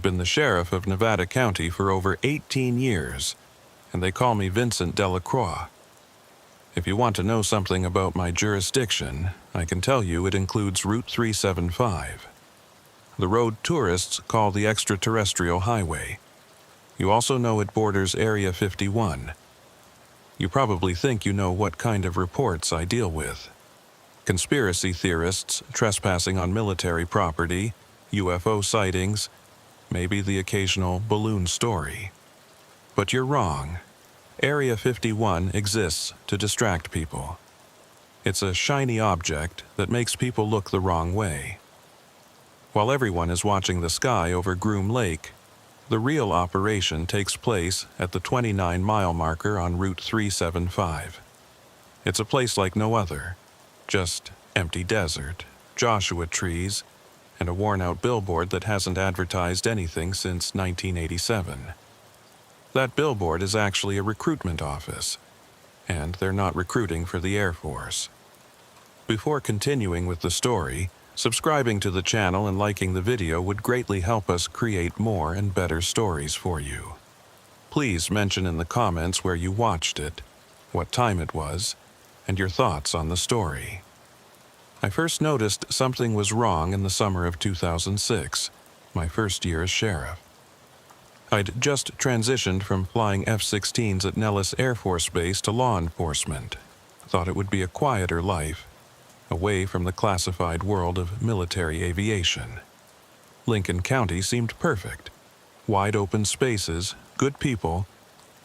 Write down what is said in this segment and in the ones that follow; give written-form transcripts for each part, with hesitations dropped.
I've been the sheriff of Nevada County for over 18 years, and they call me Vincent Delacroix. If you want to know something about my jurisdiction, I can tell you it includes Route 375, the road tourists call the extraterrestrial highway. You also know it borders Area 51. You probably think you know what kind of reports I deal with. Conspiracy theorists trespassing on military property, UFO sightings, maybe the occasional balloon story. But you're wrong. Area 51 exists to distract people. It's a shiny object that makes people look the wrong way. While everyone is watching the sky over Groom Lake, the real operation takes place at the 29-mile marker on Route 375. It's a place like no other, just empty desert, Joshua trees, and a worn-out billboard that hasn't advertised anything since 1987. That billboard is actually a recruitment office, and they're not recruiting for the Air Force. Before continuing with the story, subscribing to the channel and liking the video would greatly help us create more and better stories for you. Please mention in the comments where you watched it, what time it was, and your thoughts on the story. I first noticed something was wrong in the summer of 2006, my first year as sheriff. I'd just transitioned from flying F-16s at Nellis Air Force Base to law enforcement. Thought it would be a quieter life, away from the classified world of military aviation. Lincoln County seemed perfect. Wide open spaces, good people,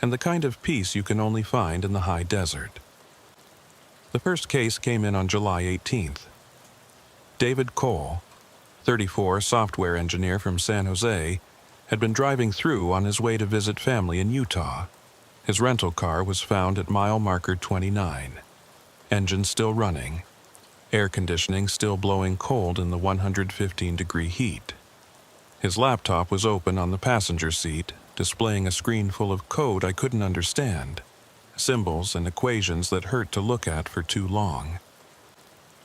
and the kind of peace you can only find in the high desert. The first case came in on July 18th. David Cole, 34, software engineer from San Jose, had been driving through on his way to visit family in Utah. His rental car was found at mile marker 29. Engine still running. Air conditioning still blowing cold in the 115-degree heat. His laptop was open on the passenger seat, displaying a screen full of code I couldn't understand, symbols and equations that hurt to look at for too long.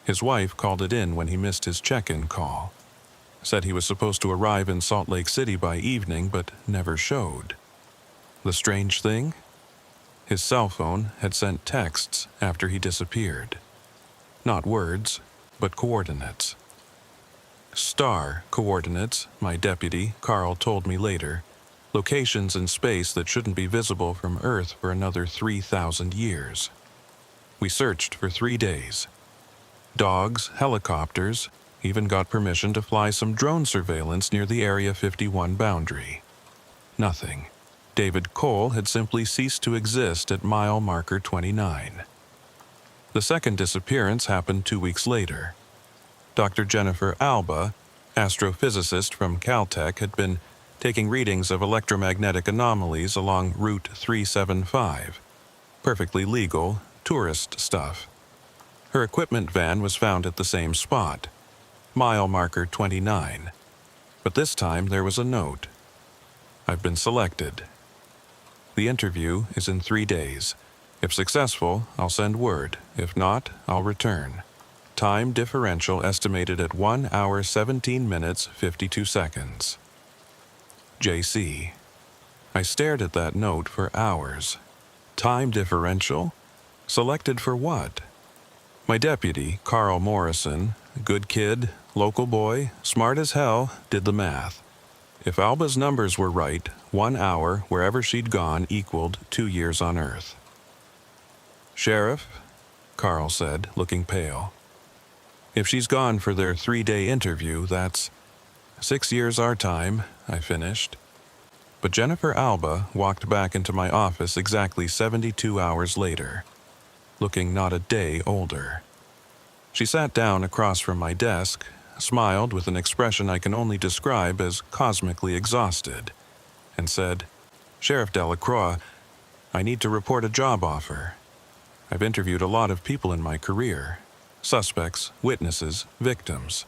His wife called it in when he missed his check-in call. Said he was supposed to arrive in Salt Lake City by evening, but never showed. The strange thing? His cell phone had sent texts after he disappeared. Not words, but coordinates. Star coordinates, my deputy, Carl, told me later. Locations in space that shouldn't be visible from Earth for another 3,000 years. We searched for 3 days. Dogs, helicopters, even got permission to fly some drone surveillance near the Area 51 boundary. Nothing. David Cole had simply ceased to exist at mile marker 29. The second disappearance happened 2 weeks later. Dr. Jennifer Alba, astrophysicist from Caltech, had been taking readings of electromagnetic anomalies along Route 375. Perfectly legal, tourist stuff. Her equipment van was found at the same spot, mile marker 29. But this time there was a note. I've been selected. The interview is in 3 days. If successful, I'll send word. If not, I'll return. Time differential estimated at 1 hour 17 minutes 52 seconds. JC. I stared at that note for hours. Time differential? Selected for what? My deputy, Carl Morrison, good kid, local boy, smart as hell, did the math. If Alba's numbers were right, 1 hour wherever she'd gone equaled 2 years on Earth. Sheriff, Carl said, looking pale. If she's gone for their 3-day interview, that's 6 years our time, I finished. But Jennifer Alba walked back into my office exactly 72 hours later, looking not a day older. She sat down across from my desk, smiled with an expression I can only describe as cosmically exhausted, and said, Sheriff Delacroix, I need to report a job offer. I've interviewed a lot of people in my career, suspects, witnesses, victims.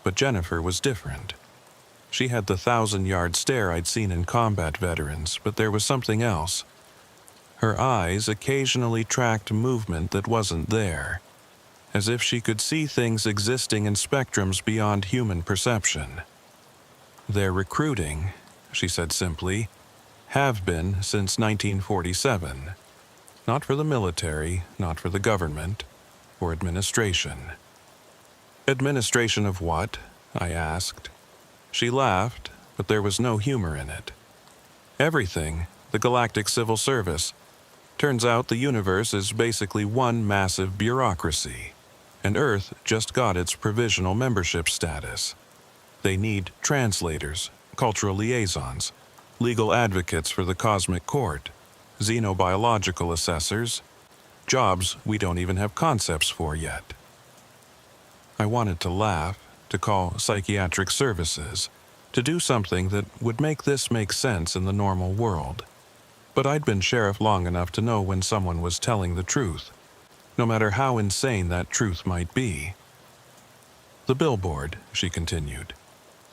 But Jennifer was different. She had the 1,000-yard stare I'd seen in combat veterans, but there was something else. Her eyes occasionally tracked movement that wasn't there, as if she could see things existing in spectrums beyond human perception. They're recruiting, she said simply, have been since 1947. Not for the military, not for the government, for administration. Administration of what? I asked. She laughed, but there was no humor in it. Everything, the Galactic Civil Service. Turns out the universe is basically one massive bureaucracy, and Earth just got its provisional membership status. They need translators, cultural liaisons, legal advocates for the cosmic court, xenobiological assessors, jobs we don't even have concepts for yet. I wanted to laugh, to call psychiatric services, to do something that would make this make sense in the normal world. But I'd been sheriff long enough to know when someone was telling the truth, no matter how insane that truth might be. The billboard, she continued.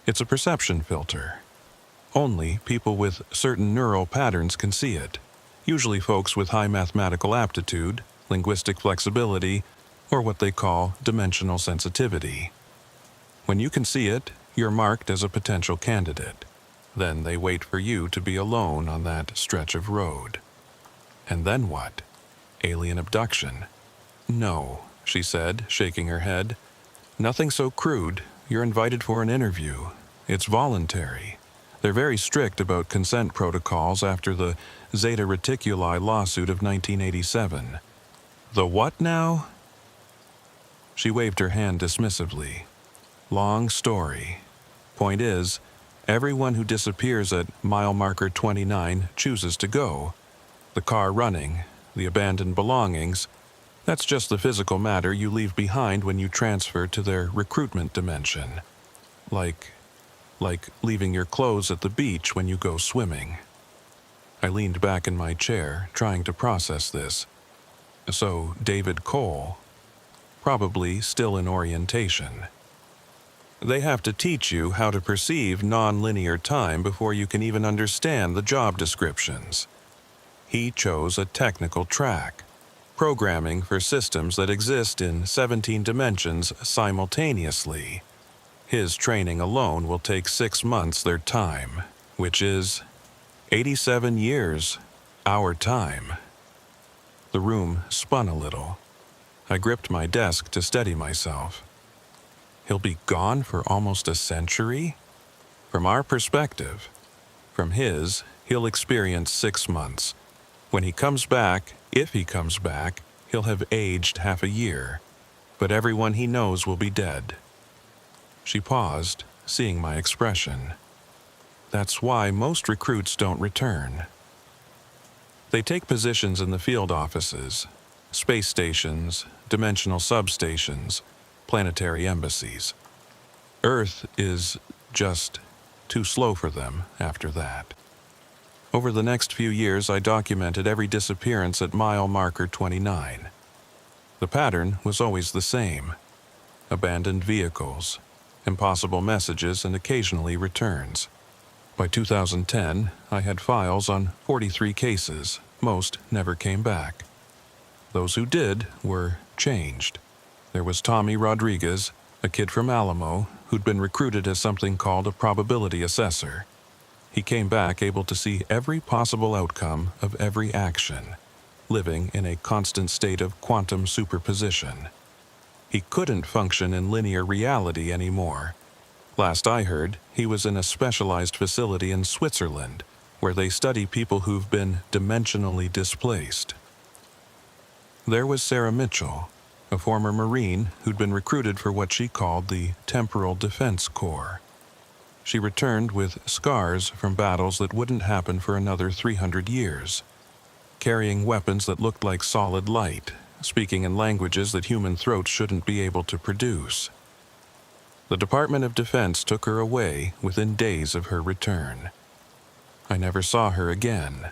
It's a perception filter. Only people with certain neural patterns can see it, usually folks with high mathematical aptitude, linguistic flexibility, or what they call dimensional sensitivity. When you can see it, you're marked as a potential candidate. Then they wait for you to be alone on that stretch of road. And then what? Alien abduction? No, she said, shaking her head. Nothing so crude. You're invited for an interview. It's voluntary. They're very strict about consent protocols after the Zeta Reticuli lawsuit of 1987. The what now? She waved her hand dismissively. Long story. Point is, everyone who disappears at mile marker 29 chooses to go. The car running, the abandoned belongings, that's just the physical matter you leave behind when you transfer to their recruitment dimension. Like leaving your clothes at the beach when you go swimming. I leaned back in my chair, trying to process this. So, David Cole, probably still in orientation. They have to teach you how to perceive non-linear time before you can even understand the job descriptions. He chose a technical track, programming for systems that exist in 17 dimensions simultaneously. His training alone will take 6 months their time, which is 87 years, our time. The room spun a little. I gripped my desk to steady myself. He'll be gone for almost a century? From our perspective. From his, he'll experience 6 months. When he comes back, if he comes back, he'll have aged half a year. But everyone he knows will be dead. She paused, seeing my expression. That's why most recruits don't return. They take positions in the field offices, space stations, dimensional substations, planetary embassies. Earth is just too slow for them after that. Over the next few years, I documented every disappearance at mile marker 29. The pattern was always the same. Abandoned vehicles, impossible messages, and occasionally returns. By 2010, I had files on 43 cases. Most never came back. Those who did were changed. There was Tommy Rodriguez, a kid from Alamo, who'd been recruited as something called a probability assessor. He came back able to see every possible outcome of every action, living in a constant state of quantum superposition. He couldn't function in linear reality anymore. Last I heard, he was in a specialized facility in Switzerland, where they study people who've been dimensionally displaced. There was Sarah Mitchell, a former Marine who'd been recruited for what she called the Temporal Defense Corps. She returned with scars from battles that wouldn't happen for another 300 years, carrying weapons that looked like solid light, speaking in languages that human throats shouldn't be able to produce. The Department of Defense took her away within days of her return. I never saw her again,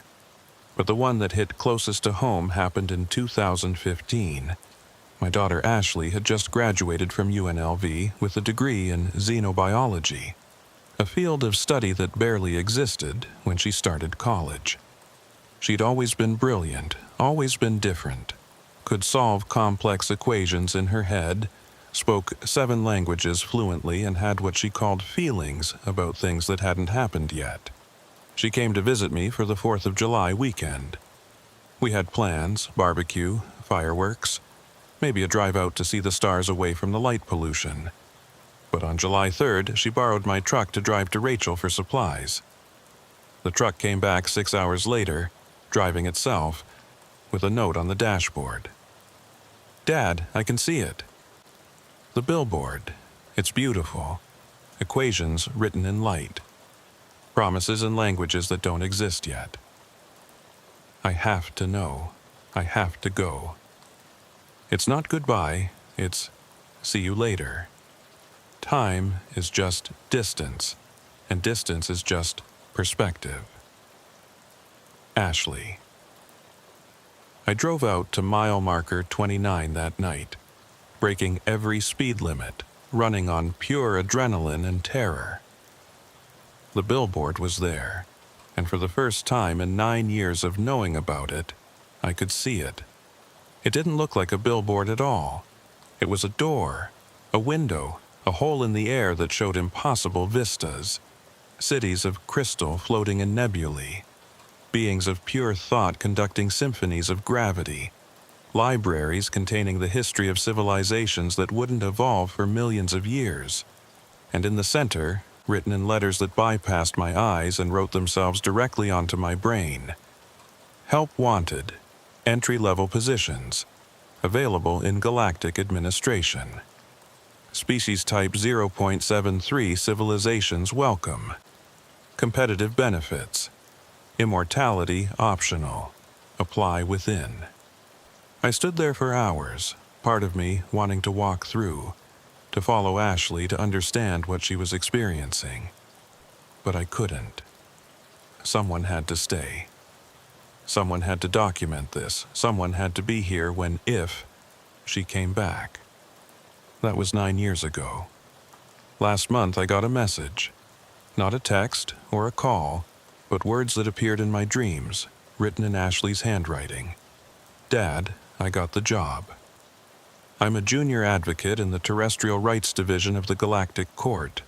but the one that hit closest to home happened in 2015. My daughter Ashley had just graduated from UNLV with a degree in xenobiology, a field of study that barely existed when she started college. She'd always been brilliant, always been different, could solve complex equations in her head, spoke 7 languages fluently, and had what she called feelings about things that hadn't happened yet. She came to visit me for the 4th of July weekend. We had plans: barbecue, fireworks, maybe a drive out to see the stars away from the light pollution. But on July 3rd, she borrowed my truck to drive to Rachel for supplies. The truck came back 6 hours later, driving itself, with a note on the dashboard. "Dad, I can see it." The billboard. It's beautiful. Equations written in light. Promises in languages that don't exist yet. I have to know. I have to go. It's not goodbye, it's see you later. Time is just distance, and distance is just perspective. Ashley. I drove out to mile marker 29 that night, breaking every speed limit, running on pure adrenaline and terror. The billboard was there, and for the first time in 9 years of knowing about it, I could see it. It didn't look like a billboard at all. It was a door, a window, a hole in the air that showed impossible vistas, cities of crystal floating in nebulae, beings of pure thought conducting symphonies of gravity, libraries containing the history of civilizations that wouldn't evolve for millions of years, and in the center, written in letters that bypassed my eyes and wrote themselves directly onto my brain: "Help wanted, entry-level positions, available in galactic administration. Species type 0.73 civilizations welcome. Competitive benefits. Immortality optional. Apply within." I stood there for hours, part of me wanting to walk through, to follow Ashley to understand what she was experiencing. But I couldn't. Someone had to stay. Someone had to document this. Someone had to be here when, if, she came back. That was 9 years ago. Last month I got a message. Not a text or a call, but words that appeared in my dreams, written in Ashley's handwriting. "Dad, I got the job. I'm a junior advocate in the Terrestrial Rights Division of the Galactic Court.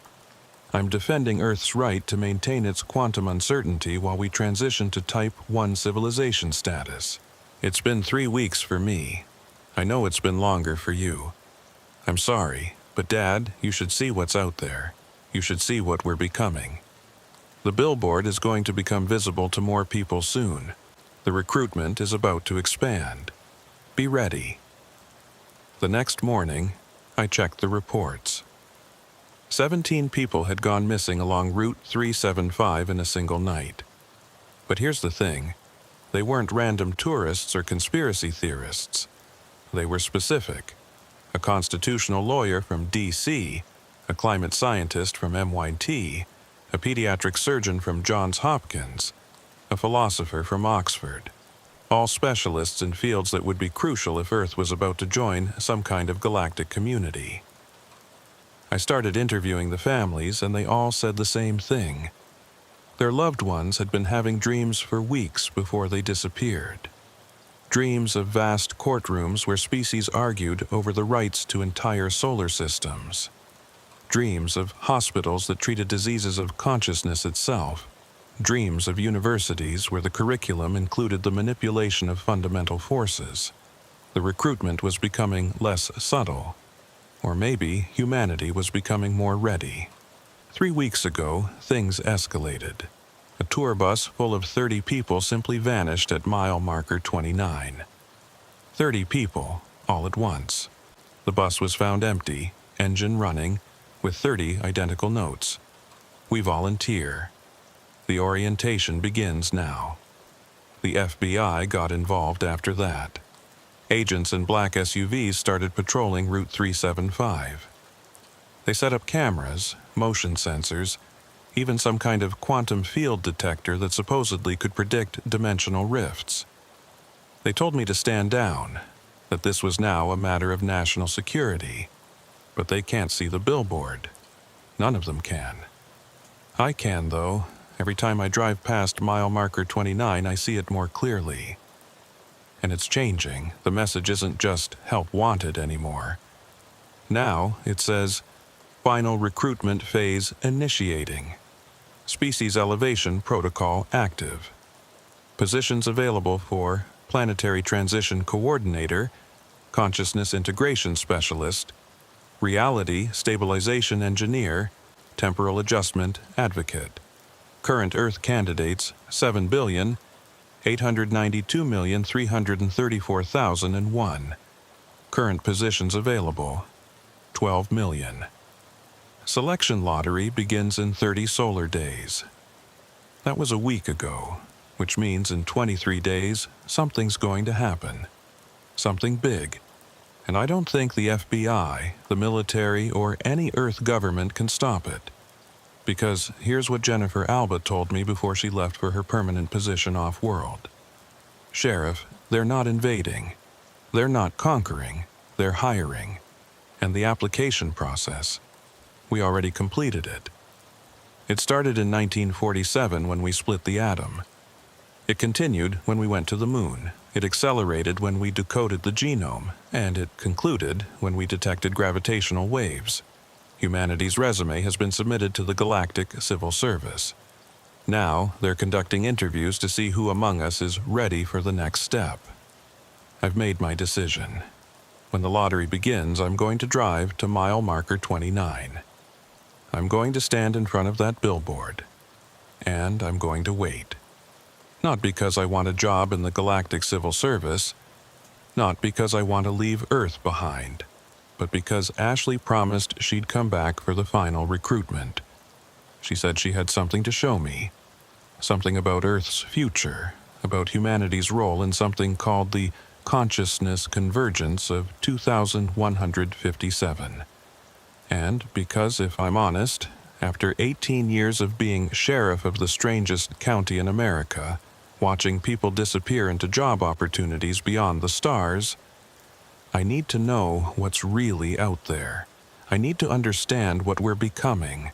I'm defending Earth's right to maintain its quantum uncertainty while we transition to Type 1 civilization status. It's been 3 weeks for me. I know it's been longer for you. I'm sorry, but Dad, you should see what's out there. You should see what we're becoming. The billboard is going to become visible to more people soon. The recruitment is about to expand. Be ready." The next morning, I checked the reports. 17 people had gone missing along Route 375 in a single night. But here's the thing. They weren't random tourists or conspiracy theorists. They were specific. A constitutional lawyer from D.C., a climate scientist from MIT, a pediatric surgeon from Johns Hopkins, a philosopher from Oxford. All specialists in fields that would be crucial if Earth was about to join some kind of galactic community. I started interviewing the families, and they all said the same thing. Their loved ones had been having dreams for weeks before they disappeared. Dreams of vast courtrooms where species argued over the rights to entire solar systems. Dreams of hospitals that treated diseases of consciousness itself. Dreams of universities where the curriculum included the manipulation of fundamental forces. The recruitment was becoming less subtle. Or maybe humanity was becoming more ready. 3 weeks ago, things escalated. A tour bus full of 30 people simply vanished at mile marker 29. 30 people, all at once. The bus was found empty, engine running, with 30 identical notes. "We volunteer. The orientation begins now." The FBI got involved after that. Agents in black SUVs started patrolling Route 375. They set up cameras, motion sensors, even some kind of quantum field detector that supposedly could predict dimensional rifts. They told me to stand down, that this was now a matter of national security. But they can't see the billboard. None of them can. I can, though. Every time I drive past mile marker 29, I see it more clearly. And it's changing. The message isn't just "help wanted" anymore. Now it says, Final Recruitment Phase Initiating. Species Elevation Protocol Active. Positions available for Planetary Transition Coordinator, Consciousness Integration Specialist, Reality Stabilization Engineer, Temporal Adjustment Advocate. Current Earth candidates 7,892,334,001. Current positions available 12 million. Selection lottery begins in 30 solar days. That was a week ago, which means in 23 days something's going to happen. Something big. And I don't think the FBI, the military, or any Earth government can stop it. Because here's what Jennifer Alba told me before she left for her permanent position off-world. Sheriff, they're not invading. They're not conquering. They're hiring. And the application process, we already completed it. It started in 1947 when we split the atom. It continued when we went to the moon. It accelerated when we decoded the genome, and it concluded when we detected gravitational waves. Humanity's resume has been submitted to the Galactic Civil Service. Now, they're conducting interviews to see who among us is ready for the next step. I've made my decision. When the lottery begins, I'm going to drive to mile marker 29. I'm going to stand in front of that billboard. And I'm going to wait. Not because I want a job in the Galactic Civil Service, not because I want to leave Earth behind, but because Ashley promised she'd come back for the final recruitment. She said she had something to show me, something about Earth's future, about humanity's role in something called the Consciousness Convergence of 2157. And because, if I'm honest, after 18 years of being sheriff of the strangest county in America, watching people disappear into job opportunities beyond the stars, I need to know what's really out there. I need to understand what we're becoming.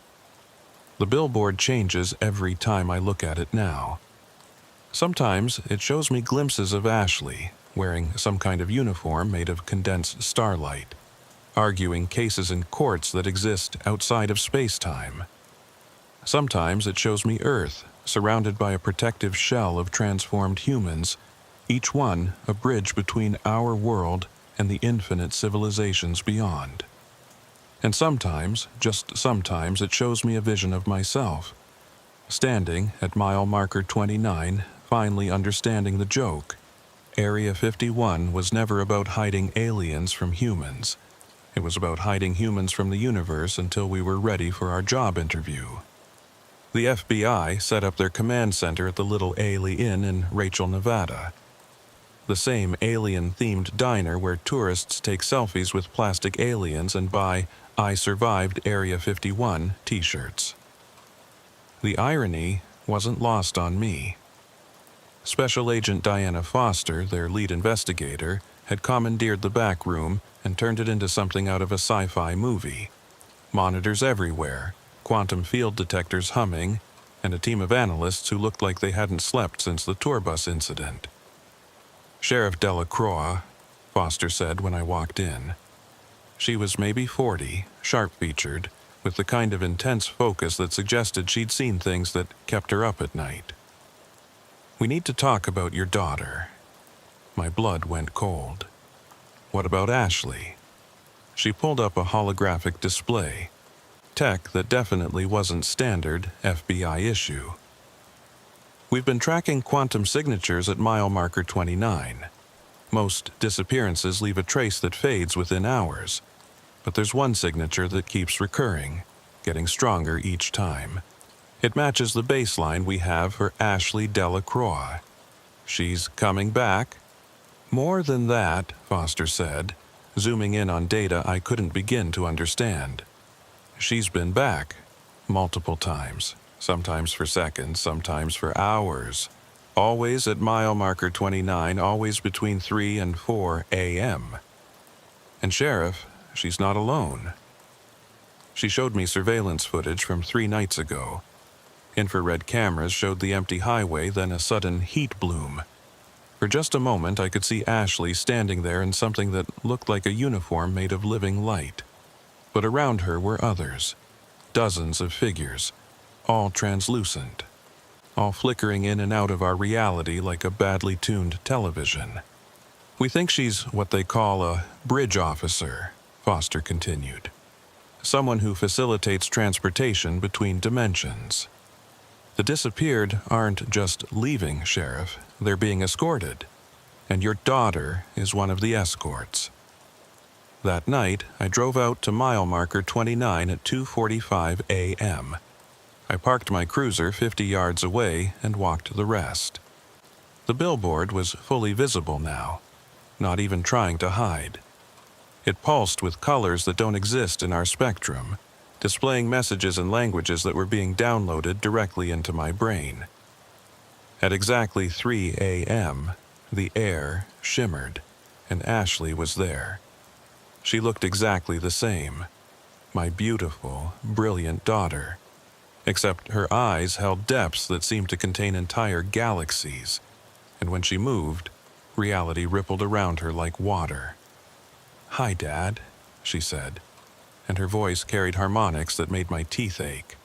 The billboard changes every time I look at it now. Sometimes it shows me glimpses of Ashley, wearing some kind of uniform made of condensed starlight, arguing cases in courts that exist outside of space-time. Sometimes it shows me Earth, surrounded by a protective shell of transformed humans, each one a bridge between our world and the infinite civilizations beyond. And sometimes, just sometimes, it shows me a vision of myself, standing at mile marker 29, finally understanding the joke. Area 51 was never about hiding aliens from humans. It was about hiding humans from the universe until we were ready for our job interview. The FBI set up their command center at the Little Ailey Inn in Rachel, Nevada. The same alien-themed diner where tourists take selfies with plastic aliens and buy "I Survived Area 51" t-shirts. The irony wasn't lost on me. Special Agent Diana Foster, their lead investigator, had commandeered the back room and turned it into something out of a sci-fi movie. Monitors everywhere, quantum field detectors humming, and a team of analysts who looked like they hadn't slept since the tour bus incident. Sheriff Delacroix, Foster said when I walked in. She was maybe 40, sharp-featured, with the kind of intense focus that suggested she'd seen things that kept her up at night. "We need to talk about your daughter." My blood went cold. "What about Ashley?" She pulled up a holographic display. Tech that definitely wasn't standard FBI issue. "We've been tracking quantum signatures at mile marker 29. Most disappearances leave a trace that fades within hours. But there's one signature that keeps recurring, getting stronger each time. It matches the baseline we have for Ashley Delacroix. She's coming back." "More than that," Foster said, zooming in on data I couldn't begin to understand. "She's been back, multiple times, sometimes for seconds, sometimes for hours. Always at mile marker 29, always between 3 and 4 a.m. And Sheriff, she's not alone." She showed me surveillance footage from 3 nights ago. Infrared cameras showed the empty highway, then a sudden heat bloom. For just a moment, I could see Ashley standing there in something that looked like a uniform made of living light. But around her were others, dozens of figures, all translucent, all flickering in and out of our reality like a badly tuned television. We think she's what they call a bridge officer, Foster continued. Someone who facilitates transportation between dimensions. The disappeared aren't just leaving, Sheriff. They're being escorted. And your daughter is one of the escorts. That night, I drove out to mile marker 29 at 2:45 a.m. I parked my cruiser 50 yards away and walked the rest. The billboard was fully visible now, not even trying to hide. It pulsed with colors that don't exist in our spectrum, displaying messages and languages that were being downloaded directly into my brain. At exactly 3 a.m., the air shimmered, and Ashley was there. She looked exactly the same, my beautiful, brilliant daughter, except her eyes held depths that seemed to contain entire galaxies, and when she moved, reality rippled around her like water. "Hi, Dad," she said, and her voice carried harmonics that made my teeth ache.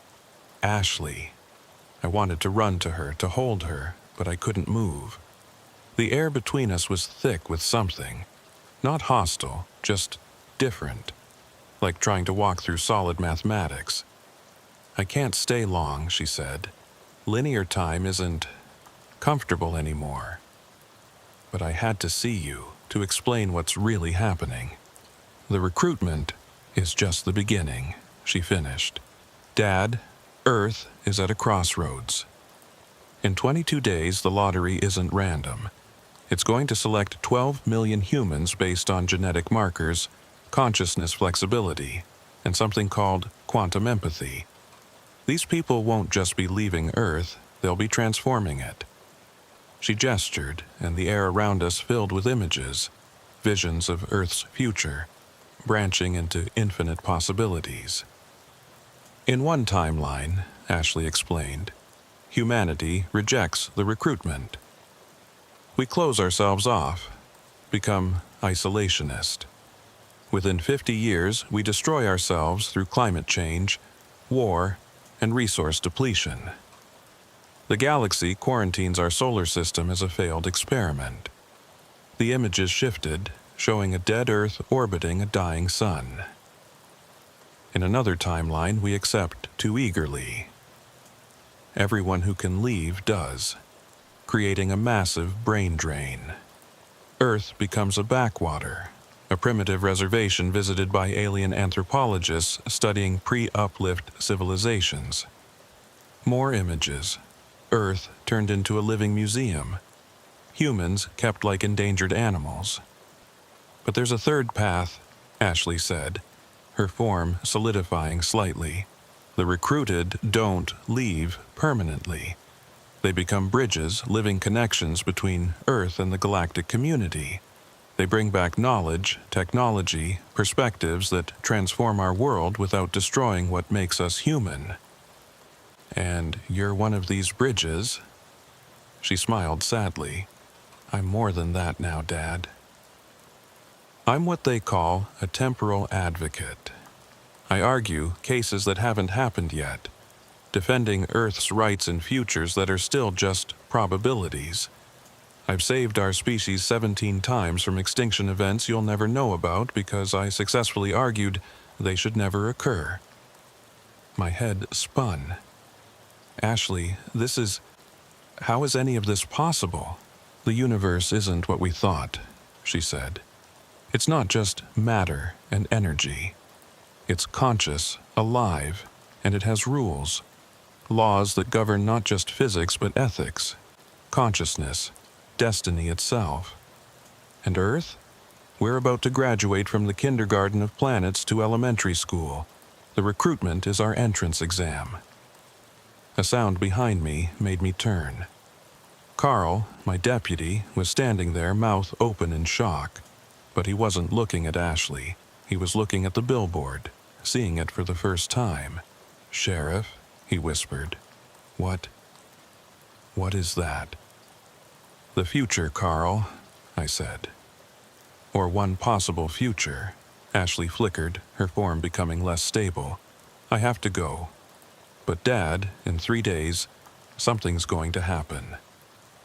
Ashley. I wanted to run to her, to hold her, but I couldn't move. The air between us was thick with something, not hostile, just different, like trying to walk through solid mathematics. "I can't stay long," she said. "Linear time isn't comfortable anymore." But I had to see you to explain what's really happening. "The recruitment is just the beginning," she finished. "Dad, Earth is at a crossroads. In 22 days, the lottery isn't random. It's going to select 12 million humans based on genetic markers, consciousness flexibility, and something called quantum empathy. These people won't just be leaving Earth, they'll be transforming it." She gestured, and the air around us filled with images, visions of Earth's future, branching into infinite possibilities. "In one timeline," Ashley explained, "humanity rejects the recruitment. We close ourselves off, become isolationist. Within 50 years, we destroy ourselves through climate change, war, and resource depletion. The galaxy quarantines our solar system as a failed experiment." The images shifted, showing a dead Earth orbiting a dying sun. "In another timeline, we accept too eagerly. Everyone who can leave does, creating a massive brain drain. Earth becomes a backwater, a primitive reservation visited by alien anthropologists studying pre-uplift civilizations. More images. Earth turned into a living museum. Humans kept like endangered animals. But there's a third path," Ashley said, her form solidifying slightly. "The recruited don't leave permanently. They become bridges, living connections between Earth and the galactic community. They bring back knowledge, technology, perspectives that transform our world without destroying what makes us human. And you're one of these bridges." She smiled sadly. "I'm more than that now, Dad. I'm what they call a temporal advocate. I argue cases that haven't happened yet, defending Earth's rights in futures that are still just probabilities. I've saved our species 17 times from extinction events you'll never know about because I successfully argued they should never occur." My head spun. "Ashley, how is any of this possible?" "The universe isn't what we thought," she said. "It's not just matter and energy. It's conscious, alive, and it has rules. Laws that govern not just physics but ethics, consciousness, destiny itself. And Earth? We're about to graduate from the kindergarten of planets to elementary school. The recruitment is our entrance exam." A sound behind me made me turn. Carl, my deputy, was standing there, mouth open in shock. But he wasn't looking at Ashley. He was looking at the billboard, seeing it for the first time. "Sheriff," he whispered. What is that?" "The future, Carl," I said. "Or one possible future. Ashley flickered, her form becoming less stable. I have to go. But Dad, in 3 days, something's going to happen.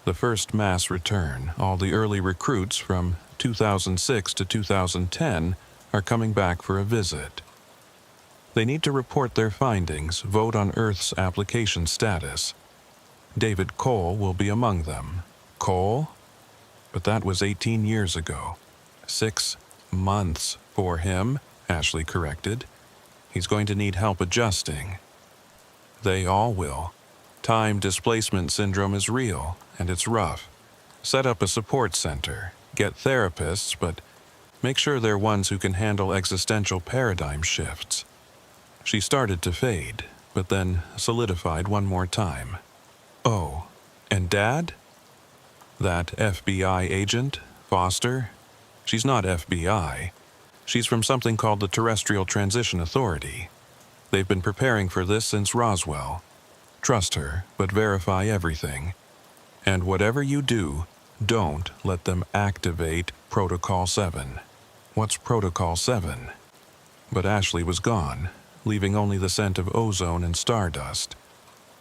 The first mass return, all the early recruits from 2006 to 2010 are coming back for a visit. They need to report their findings, vote on Earth's application status. David Cole will be among them. Cole? But that was 18 years ago. 6 months for him, Ashley corrected. He's going to need help adjusting. They all will. Time displacement syndrome is real, and it's rough. Set up a support center, get therapists, but make sure they're ones who can handle existential paradigm shifts. She started to fade, but then solidified one more time. Oh, and Dad? That FBI agent, Foster? She's not FBI. She's from something called the Terrestrial Transition Authority. They've been preparing for this since Roswell. Trust her, but verify everything. And whatever you do, don't let them activate Protocol 7. What's Protocol 7? But Ashley was gone, leaving only the scent of ozone and stardust.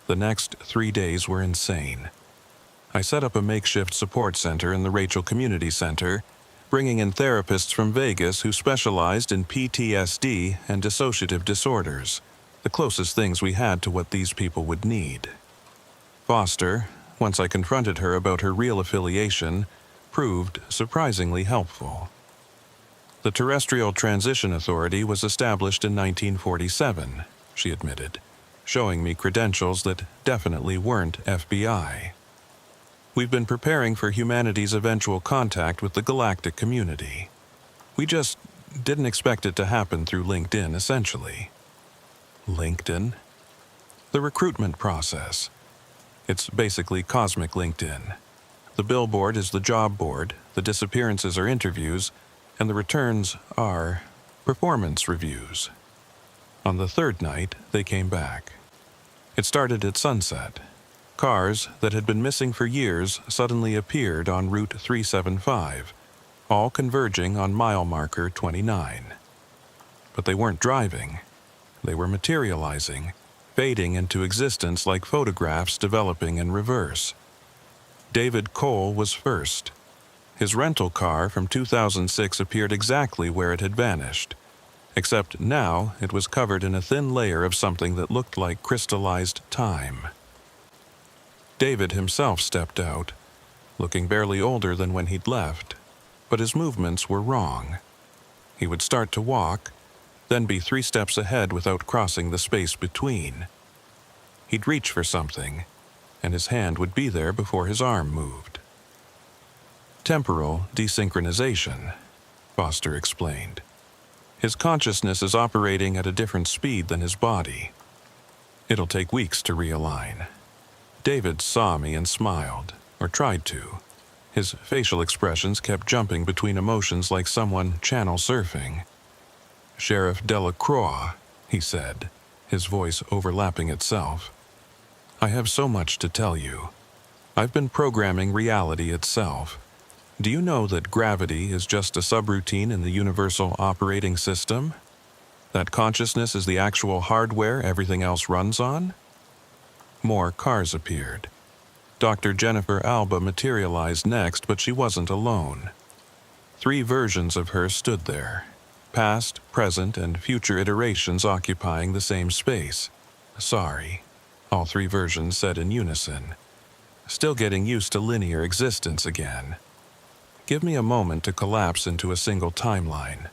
The next 3 days were insane. I set up a makeshift support center in the Rachel Community Center, bringing in therapists from Vegas who specialized in PTSD and dissociative disorders, the closest things we had to what these people would need. Foster, once I confronted her about her real affiliation, proved surprisingly helpful. The Terrestrial Transition Authority was established in 1947, she admitted, showing me credentials that definitely weren't FBI. We've been preparing for humanity's eventual contact with the galactic community. We just didn't expect it to happen through LinkedIn, essentially. LinkedIn? The recruitment process. It's basically cosmic LinkedIn. The billboard is the job board, the disappearances are interviews, and the returns are performance reviews. On the third night, they came back. It started at sunset. Cars that had been missing for years suddenly appeared on Route 375, all converging on mile marker 29. But they weren't driving. They were materializing, fading into existence like photographs developing in reverse. David Cole was first. His rental car from 2006 appeared exactly where it had vanished, except now it was covered in a thin layer of something that looked like crystallized time. David himself stepped out, looking barely older than when he'd left, but his movements were wrong. He would start to walk, then be 3 steps ahead without crossing the space between. He'd reach for something, and his hand would be there before his arm moved. Temporal desynchronization, Foster explained. His consciousness is operating at a different speed than his body. It'll take weeks to realign. David saw me and smiled, or tried to. His facial expressions kept jumping between emotions like someone channel surfing. Sheriff Delacroix, he said, his voice overlapping itself. I have so much to tell you. I've been programming reality itself. Do you know that gravity is just a subroutine in the universal operating system? That consciousness is the actual hardware everything else runs on? More cars appeared. Dr. Jennifer Alba materialized next, but she wasn't alone. 3 versions of her stood there, past, present, and future iterations occupying the same space. Sorry, all 3 versions said in unison. Still getting used to linear existence again. Give me a moment to collapse into a single timeline.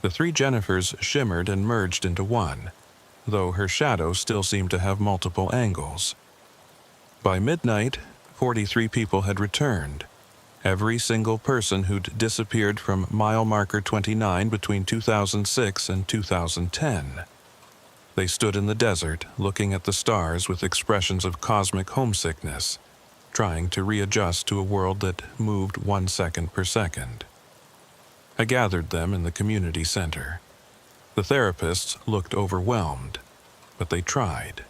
The 3 Jennifers shimmered and merged into one, though her shadow still seemed to have multiple angles. By midnight, 43 people had returned. Every single person who'd disappeared from mile marker 29 between 2006 and 2010. They stood in the desert, looking at the stars with expressions of cosmic homesickness, trying to readjust to a world that moved 1 second per second. I gathered them in the community center. The therapists looked overwhelmed, but they tried.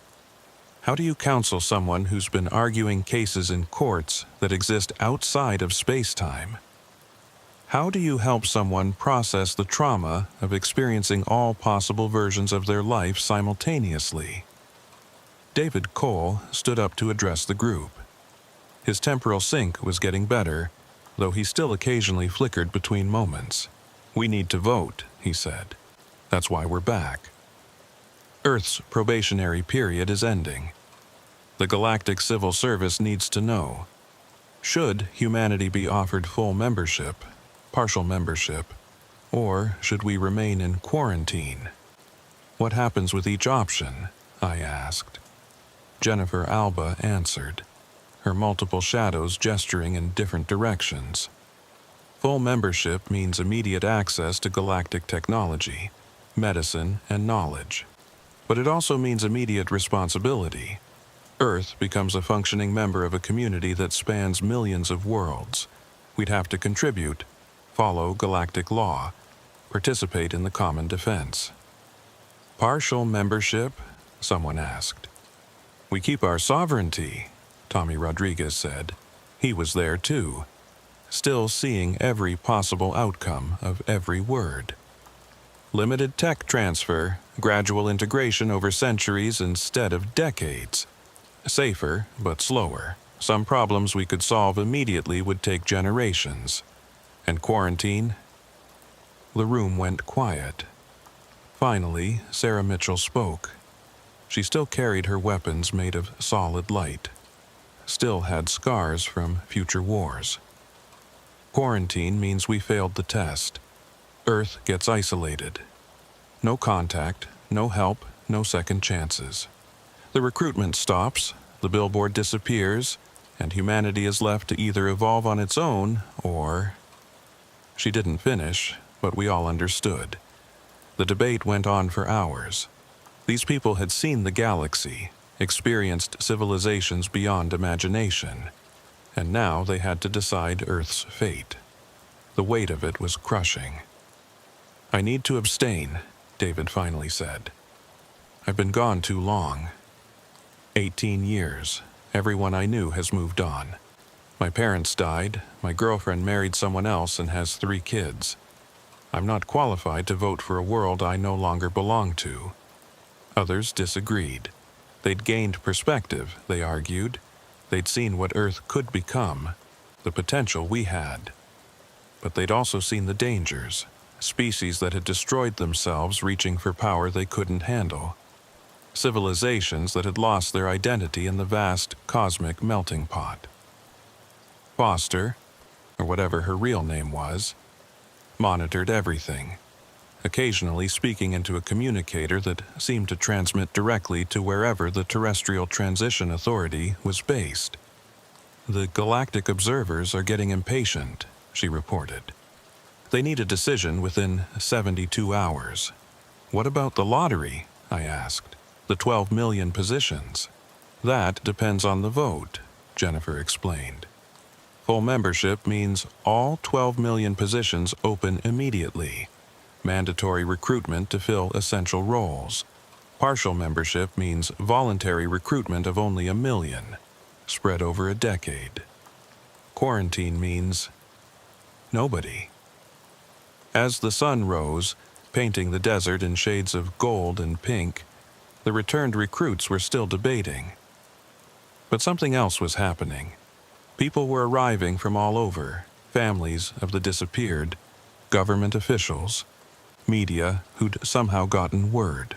How do you counsel someone who's been arguing cases in courts that exist outside of space-time? How do you help someone process the trauma of experiencing all possible versions of their life simultaneously? David Cole stood up to address the group. His temporal sync was getting better, though he still occasionally flickered between moments. "We need to vote," he said. "That's why we're back. Earth's probationary period is ending. The Galactic Civil Service needs to know. Should humanity be offered full membership, partial membership, or should we remain in quarantine? What happens with each option?" I asked. Jennifer Alba answered, her multiple shadows gesturing in different directions. Full membership means immediate access to galactic technology, medicine, and knowledge. But it also means immediate responsibility. Earth becomes a functioning member of a community that spans millions of worlds. We'd have to contribute, follow galactic law, participate in the common defense. "Partial membership?" someone asked. "We keep our sovereignty," Tommy Rodriguez said. He was there too, still seeing every possible outcome of every word. "Limited tech transfer, gradual integration over centuries instead of decades. Safer, but slower. Some problems we could solve immediately would take generations. And quarantine?" The room went quiet. Finally, Sarah Mitchell spoke. She still carried her weapons made of solid light. Still had scars from future wars. "Quarantine means we failed the test. Earth gets isolated. No contact, no help, no second chances. The recruitment stops, the billboard disappears, and humanity is left to either evolve on its own or—" She didn't finish, but we all understood. The debate went on for hours. These people had seen the galaxy, experienced civilizations beyond imagination, and now they had to decide Earth's fate. The weight of it was crushing. "I need to abstain," David finally said. "I've been gone too long. 18 years. Everyone I knew has moved on. My parents died, my girlfriend married someone else and has 3 kids. I'm not qualified to vote for a world I no longer belong to." Others disagreed. They'd gained perspective, they argued. They'd seen what Earth could become, the potential we had. But they'd also seen the dangers, species that had destroyed themselves reaching for power they couldn't handle. Civilizations that had lost their identity in the vast cosmic melting pot. Foster, or whatever her real name was, monitored everything, occasionally speaking into a communicator that seemed to transmit directly to wherever the Terrestrial Transition Authority was based. "The galactic observers are getting impatient," she reported. "They need a decision within 72 hours. What about the lottery?" I asked. "The 12 million positions." "That depends on the vote," Jennifer explained. "Full membership means all 12 million positions open immediately. Mandatory recruitment to fill essential roles. Partial membership means voluntary recruitment of only 1 million, spread over a decade. Quarantine means nobody." As the sun rose, painting the desert in shades of gold and pink, the returned recruits were still debating. But something else was happening. People were arriving from all over, families of the disappeared, government officials, media who'd somehow gotten word.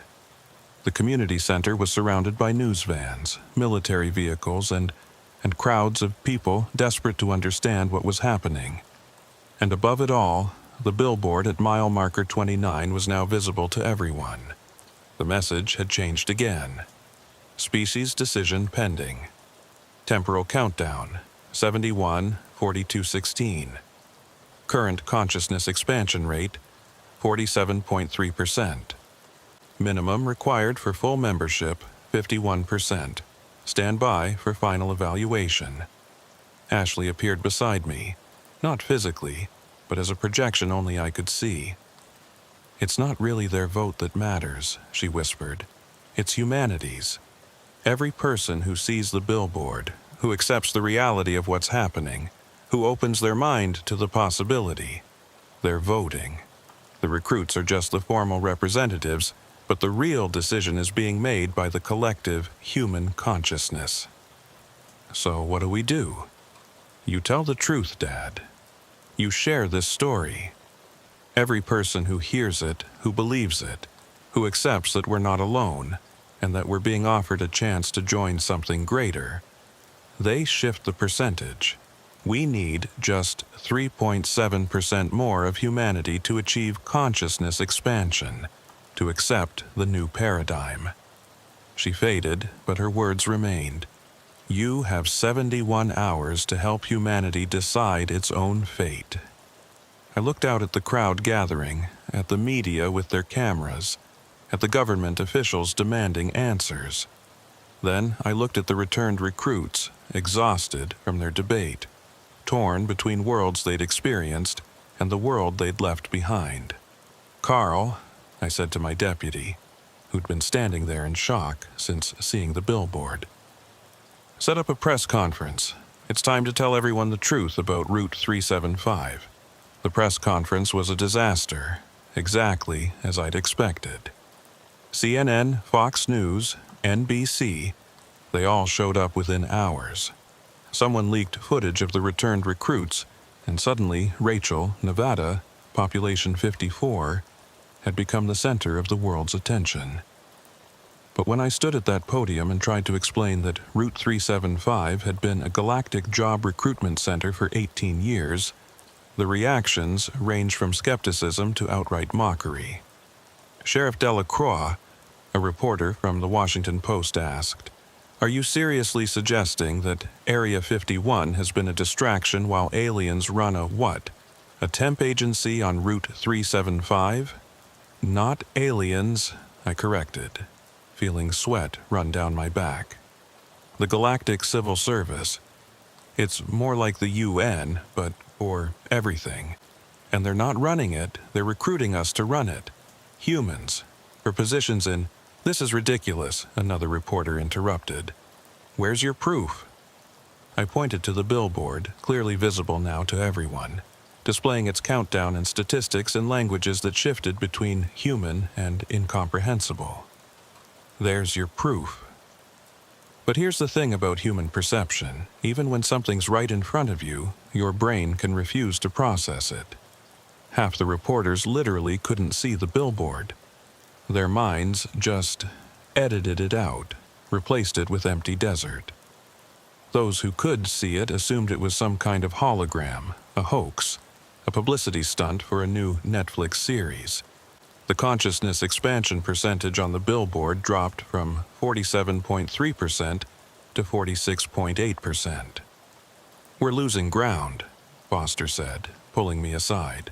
The community center was surrounded by news vans, military vehicles, and crowds of people desperate to understand what was happening. And above it all, the billboard at mile marker 29 was now visible to everyone. The message had changed again. Species decision pending. Temporal countdown, 71:42:16. Current consciousness expansion rate, 47.3%. Minimum required for full membership, 51%. Stand by for final evaluation. Ashley appeared beside me, not physically, but as a projection only I could see. "It's not really their vote that matters," she whispered. "It's humanity's. Every person who sees the billboard, who accepts the reality of what's happening, who opens their mind to the possibility, They're voting. The recruits are just the formal representatives, but the real decision is being made by the collective human consciousness. So what do? You tell the truth, Dad. You share this story. Every person who hears it, who believes it, who accepts that we're not alone, and that we're being offered a chance to join something greater, they shift the percentage. We need just 3.7% more of humanity to achieve consciousness expansion, to accept the new paradigm. She faded, but her words remained. You have 71 hours to help humanity decide its own fate. I looked out at the crowd gathering, at the media with their cameras, at the government officials demanding answers. Then I looked at the returned recruits, exhausted from their debate, torn between worlds they'd experienced and the world they'd left behind. Carl, I said to my deputy, who'd been standing there in shock since seeing the billboard, set up a press conference. It's time to tell everyone the truth about Route 375. The press conference was a disaster, exactly as I'd expected. CNN, Fox News, NBC, they all showed up within hours. Someone leaked footage of the returned recruits, and suddenly Rachel, Nevada, population 54, had become the center of the world's attention. But when I stood at that podium and tried to explain that Route 375 had been a galactic job recruitment center for 18 years, the reactions ranged from skepticism to outright mockery. Sheriff Delacroix, a reporter from the Washington Post, asked, "Are you seriously suggesting that Area 51 has been a distraction while aliens run a what? A temp agency on Route 375? Not aliens," I corrected, feeling sweat run down my back. The Galactic Civil Service. It's more like the UN, but for everything. And they're not running it, they're recruiting us to run it. Humans. For positions in... "This is ridiculous," another reporter interrupted. "Where's your proof?" I pointed to the billboard, clearly visible now to everyone, displaying its countdown and statistics in languages that shifted between human and incomprehensible. There's your proof. But here's the thing about human perception. Even when something's right in front of you, your brain can refuse to process it. Half the reporters literally couldn't see the billboard. Their minds just edited it out, replaced it with empty desert. Those who could see it assumed it was some kind of hologram, a hoax, a publicity stunt for a new Netflix series. The consciousness expansion percentage on the billboard dropped from 47.3% to 46.8%. "We're losing ground," Foster said, pulling me aside.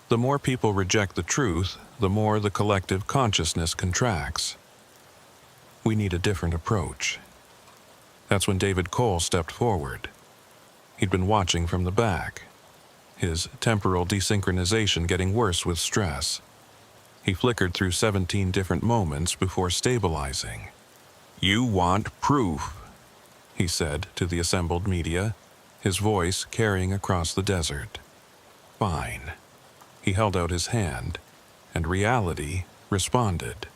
"The more people reject the truth, the more the collective consciousness contracts. We need a different approach." That's when David Cole stepped forward. He'd been watching from the back, his temporal desynchronization getting worse with stress. He flickered through 17 different moments before stabilizing. "You want proof," he said to the assembled media, his voice carrying across the desert. "Fine." He held out his hand, and reality responded.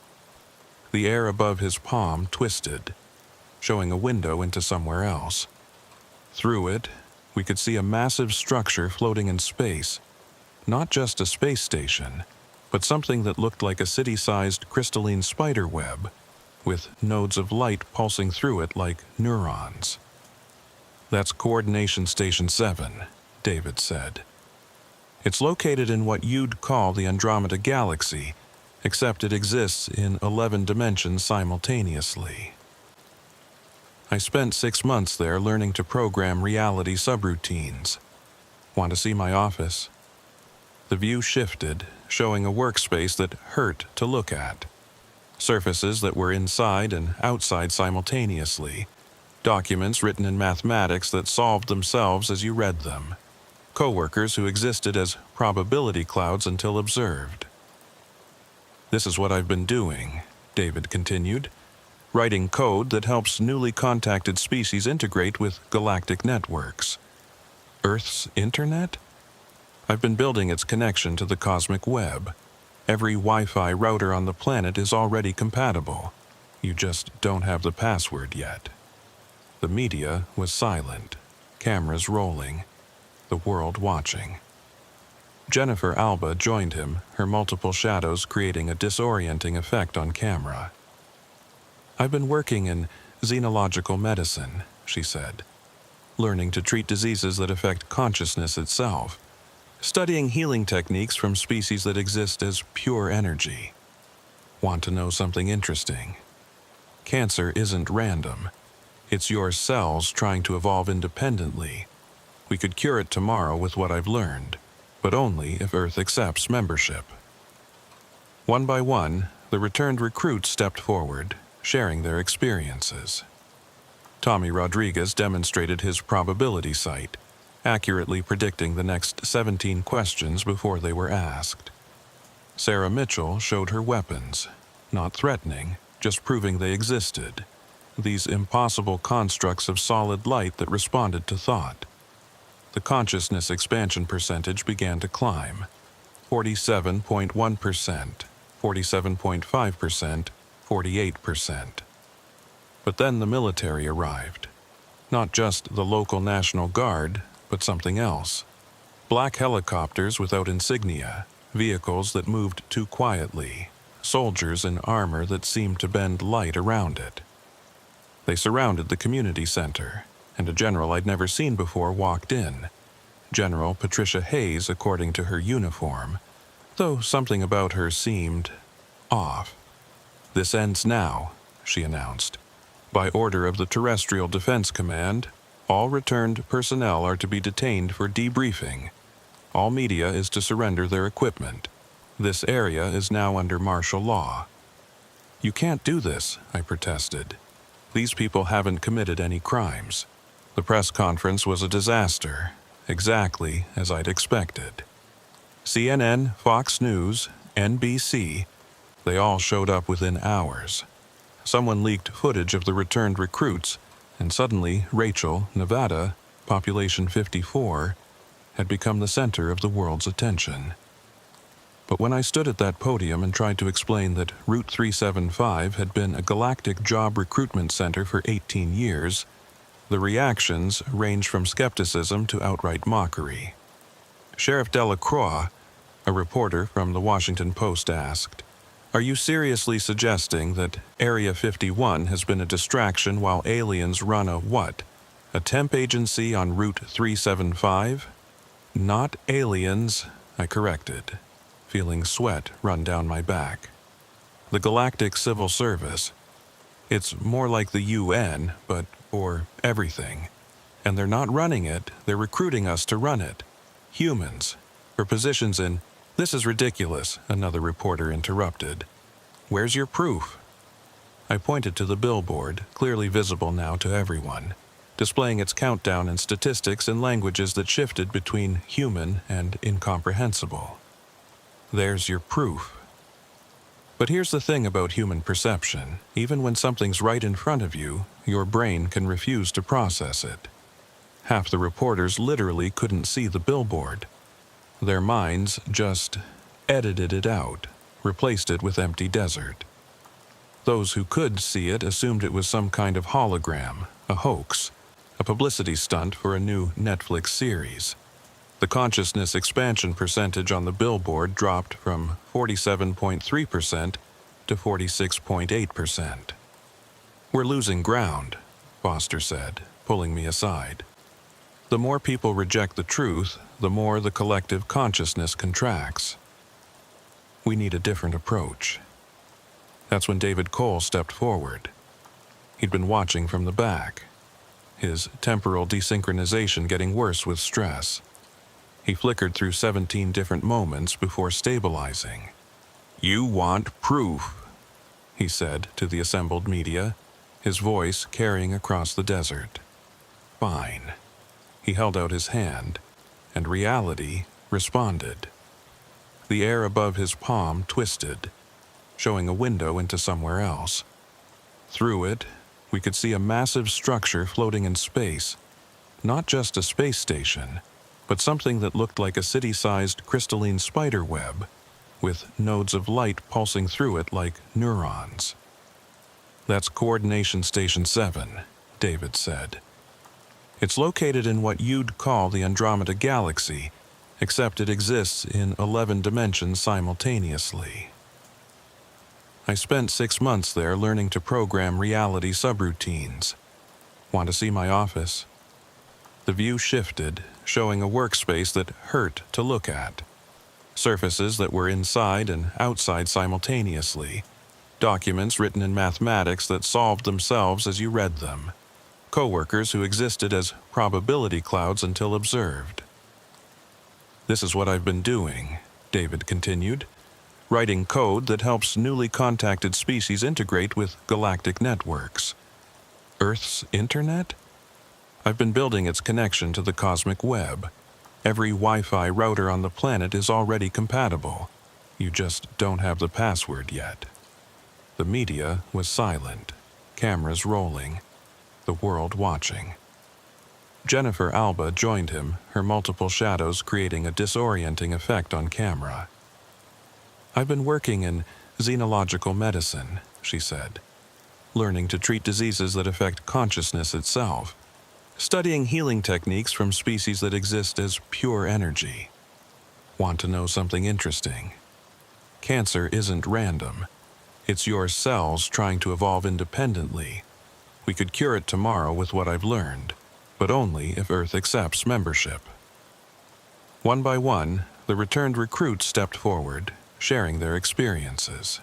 The air above his palm twisted, showing a window into somewhere else. Through it, we could see a massive structure floating in space, not just a space station, but something that looked like a city-sized crystalline spider web, with nodes of light pulsing through it like neurons. "That's Coordination Station 7, David said. "It's located in what you'd call the Andromeda Galaxy, except it exists in 11 dimensions simultaneously. I spent 6 months there learning to program reality subroutines. Want to see my office?" The view shifted, showing a workspace that hurt to look at. Surfaces that were inside and outside simultaneously. Documents written in mathematics that solved themselves as you read them. Coworkers who existed as probability clouds until observed. "This is what I've been doing," David continued. "Writing code that helps newly contacted species integrate with galactic networks." "Earth's internet?" I've been building its connection to the cosmic web. Every Wi-Fi router on the planet is already compatible. You just don't have the password yet." The media was silent, cameras rolling, the world watching. Jennifer Alba joined him, her multiple shadows creating a disorienting effect on camera. "I've been working in xenological medicine," she said, "learning to treat diseases that affect consciousness itself, studying healing techniques from species that exist as pure energy. Want to know something interesting? Cancer isn't random. It's your cells trying to evolve independently. We could cure it tomorrow with what I've learned, but only if Earth accepts membership." One by one, the returned recruits stepped forward, sharing their experiences. Tommy Rodriguez demonstrated his probability sight, accurately predicting the next 17 questions before they were asked. Sarah Mitchell showed her weapons, not threatening, just proving they existed. These impossible constructs of solid light that responded to thought. The consciousness expansion percentage began to climb. 47.1%, 47.5%, 48%. But then the military arrived. Not just the local National Guard, but something else. Black helicopters without insignia, vehicles that moved too quietly, soldiers in armor that seemed to bend light around it. They surrounded the community center, and a general I'd never seen before walked in. General Patricia Hayes, according to her uniform, though something about her seemed off. "This ends now," she announced. "By order of the Terrestrial Defense Command, all returned personnel are to be detained for debriefing. All media is to surrender their equipment. This area is now under martial law." "You can't do this," I protested. "These people haven't committed any crimes." The press conference was a disaster, exactly as I'd expected. CNN, Fox News, NBC, they all showed up within hours. Someone leaked footage of the returned recruits, and suddenly Rachel, Nevada, population 54, had become the center of the world's attention. But when I stood at that podium and tried to explain that Route 375 had been a galactic job recruitment center for 18 years, the reactions ranged from skepticism to outright mockery. Sheriff Delacroix, a reporter from the Washington Post, asked, "Are you seriously suggesting that Area 51 has been a distraction while aliens run a what? A temp agency on Route 375? "Not aliens," I corrected, feeling sweat run down my back. "The Galactic Civil Service. It's more like the UN, but for everything. And they're not running it, they're recruiting us to run it. Humans. For positions in—" "This is ridiculous," another reporter interrupted. "Where's your proof?" I pointed to the billboard, clearly visible now to everyone, displaying its countdown and statistics in languages that shifted between human and incomprehensible. "There's your proof." But here's the thing about human perception. Even when something's right in front of you, your brain can refuse to process it. Half the reporters literally couldn't see the billboard. Their minds just edited it out, replaced it with empty desert. Those who could see it assumed it was some kind of hologram, a hoax, a publicity stunt for a new Netflix series. The consciousness expansion percentage on the billboard dropped from 47.3% to 46.8%. "We're losing ground," Foster said, pulling me aside. "The more people reject the truth, the more the collective consciousness contracts. We need a different approach." That's when David Cole stepped forward. He'd been watching from the back, his temporal desynchronization getting worse with stress. He flickered through 17 different moments before stabilizing. "You want proof," he said to the assembled media, his voice carrying across the desert. "Fine." He held out his hand, and reality responded. The air above his palm twisted, showing a window into somewhere else. Through it, we could see a massive structure floating in space, not just a space station, but something that looked like a city-sized crystalline spider web, with nodes of light pulsing through it like neurons. "That's Coordination Station 7, David said. "It's located in what you'd call the Andromeda Galaxy, except it exists in 11 dimensions simultaneously. I spent 6 months there learning to program reality subroutines. Want to see my office?" The view shifted, showing a workspace that hurt to look at. Surfaces that were inside and outside simultaneously. Documents written in mathematics that solved themselves as you read them. Coworkers who existed as probability clouds until observed. "This is what I've been doing," David continued. "Writing code that helps newly contacted species integrate with galactic networks. Earth's internet? I've been building its connection to the cosmic web. Every Wi-Fi router on the planet is already compatible. You just don't have the password yet." The media was silent, cameras rolling, the world watching. Jennifer Alba joined him, her multiple shadows creating a disorienting effect on camera. "I've been working in xenological medicine," she said, "learning to treat diseases that affect consciousness itself, studying healing techniques from species that exist as pure energy. Want to know something interesting? Cancer isn't random. It's your cells trying to evolve independently. We could cure it tomorrow with what I've learned, but only if Earth accepts membership." One by one, the returned recruits stepped forward, sharing their experiences.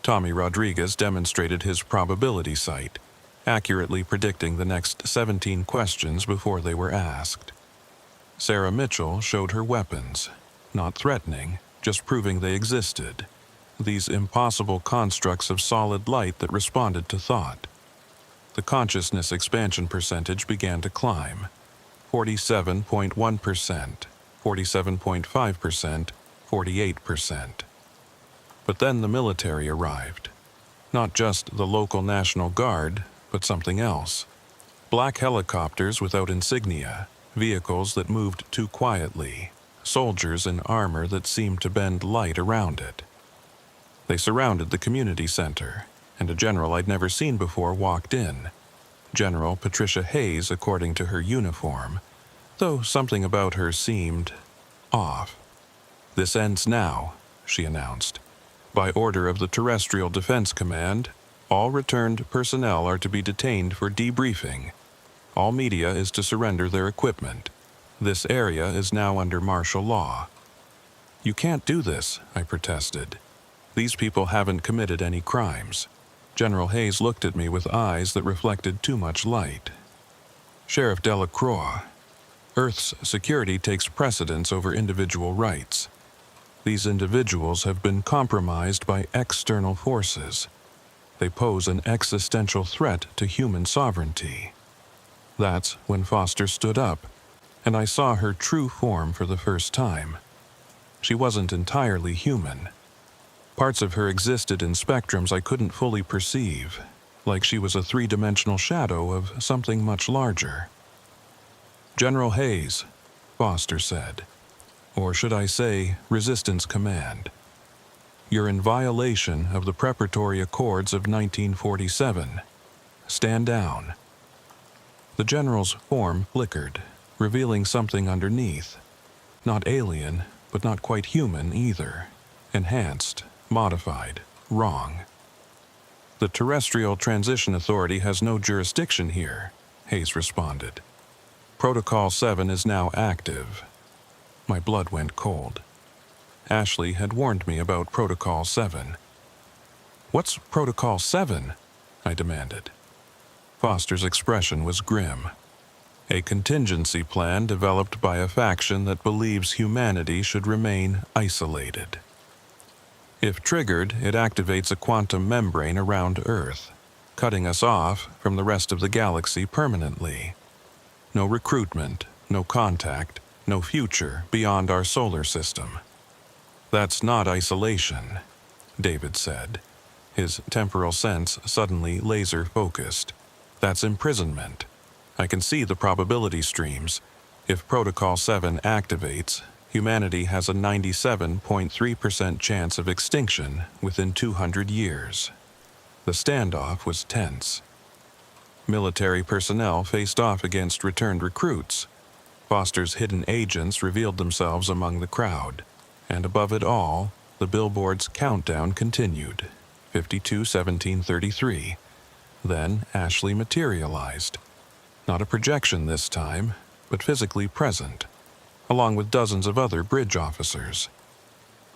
Tommy Rodriguez demonstrated his probability sight, accurately predicting the next 17 questions before they were asked. Sarah Mitchell showed her weapons, not threatening, just proving they existed. These impossible constructs of solid light that responded to thought. The consciousness expansion percentage began to climb. 47.1%, 47.5%, 48%. But then the military arrived. Not just the local National Guard, but something else. Black helicopters without insignia, vehicles that moved too quietly, soldiers in armor that seemed to bend light around it. They surrounded the community center, and a general I'd never seen before walked in. General Patricia Hayes, according to her uniform, though something about her seemed off. "This ends now," she announced. "By order of the Terrestrial Defense Command, all returned personnel are to be detained for debriefing. All media is to surrender their equipment. This area is now under martial law." "You can't do this," I protested. "These people haven't committed any crimes." General Hayes looked at me with eyes that reflected too much light. "Sheriff Delacroix, Earth's security takes precedence over individual rights. These individuals have been compromised by external forces. They pose an existential threat to human sovereignty." That's when Foster stood up, and I saw her true form for the first time. She wasn't entirely human. Parts of her existed in spectrums I couldn't fully perceive, like she was a three-dimensional shadow of something much larger. "General Hayes," Foster said, or should I say, Resistance Command. "You're in violation of the Preparatory Accords of 1947. Stand down." The general's form flickered, revealing something underneath. Not alien, but not quite human either. Enhanced, modified, wrong. "The Terrestrial Transition Authority has no jurisdiction here," Hayes responded. "Protocol 7 is now active." My blood went cold. Ashley had warned me about Protocol 7. "What's Protocol 7? I demanded. Foster's expression was grim. "A contingency plan developed by a faction that believes humanity should remain isolated. If triggered, it activates a quantum membrane around Earth, cutting us off from the rest of the galaxy permanently. No recruitment, no contact, no future beyond our solar system." "That's not isolation," David said, his temporal sense suddenly laser-focused. "That's imprisonment. I can see the probability streams. If Protocol 7 activates, humanity has a 97.3% chance of extinction within 200 years. The standoff was tense. Military personnel faced off against returned recruits. Foster's hidden agents revealed themselves among the crowd. And above it all, the billboard's countdown continued. 52-17-33. Then Ashley materialized. Not a projection this time, but physically present, along with dozens of other bridge officers.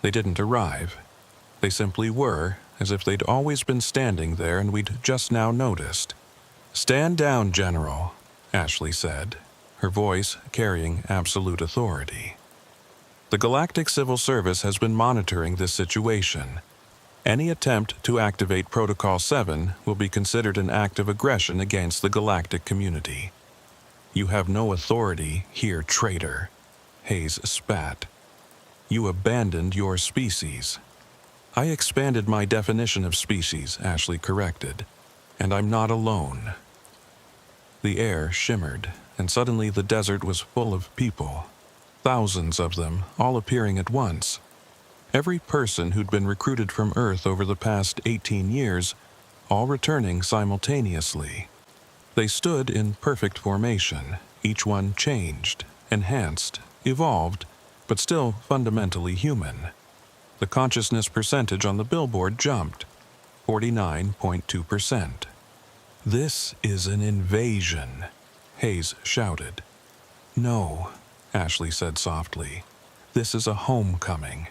They didn't arrive. They simply were, as if they'd always been standing there and we'd just now noticed. "Stand down, General," Ashley said, her voice carrying absolute authority. "The Galactic Civil Service has been monitoring this situation. Any attempt to activate Protocol 7 will be considered an act of aggression against the galactic community. You have no authority here, traitor," Hayes spat. "You abandoned your species." "I expanded my definition of species," Ashley corrected, "and I'm not alone." The air shimmered, and suddenly the desert was full of people. Thousands of them, all appearing at once. Every person who'd been recruited from Earth over the past 18 years, all returning simultaneously. They stood in perfect formation, each one changed, enhanced, evolved, but still fundamentally human. The consciousness percentage on the billboard jumped, 49.2%. "This is an invasion," Hayes shouted. "No," Ashley said softly. "This is a homecoming."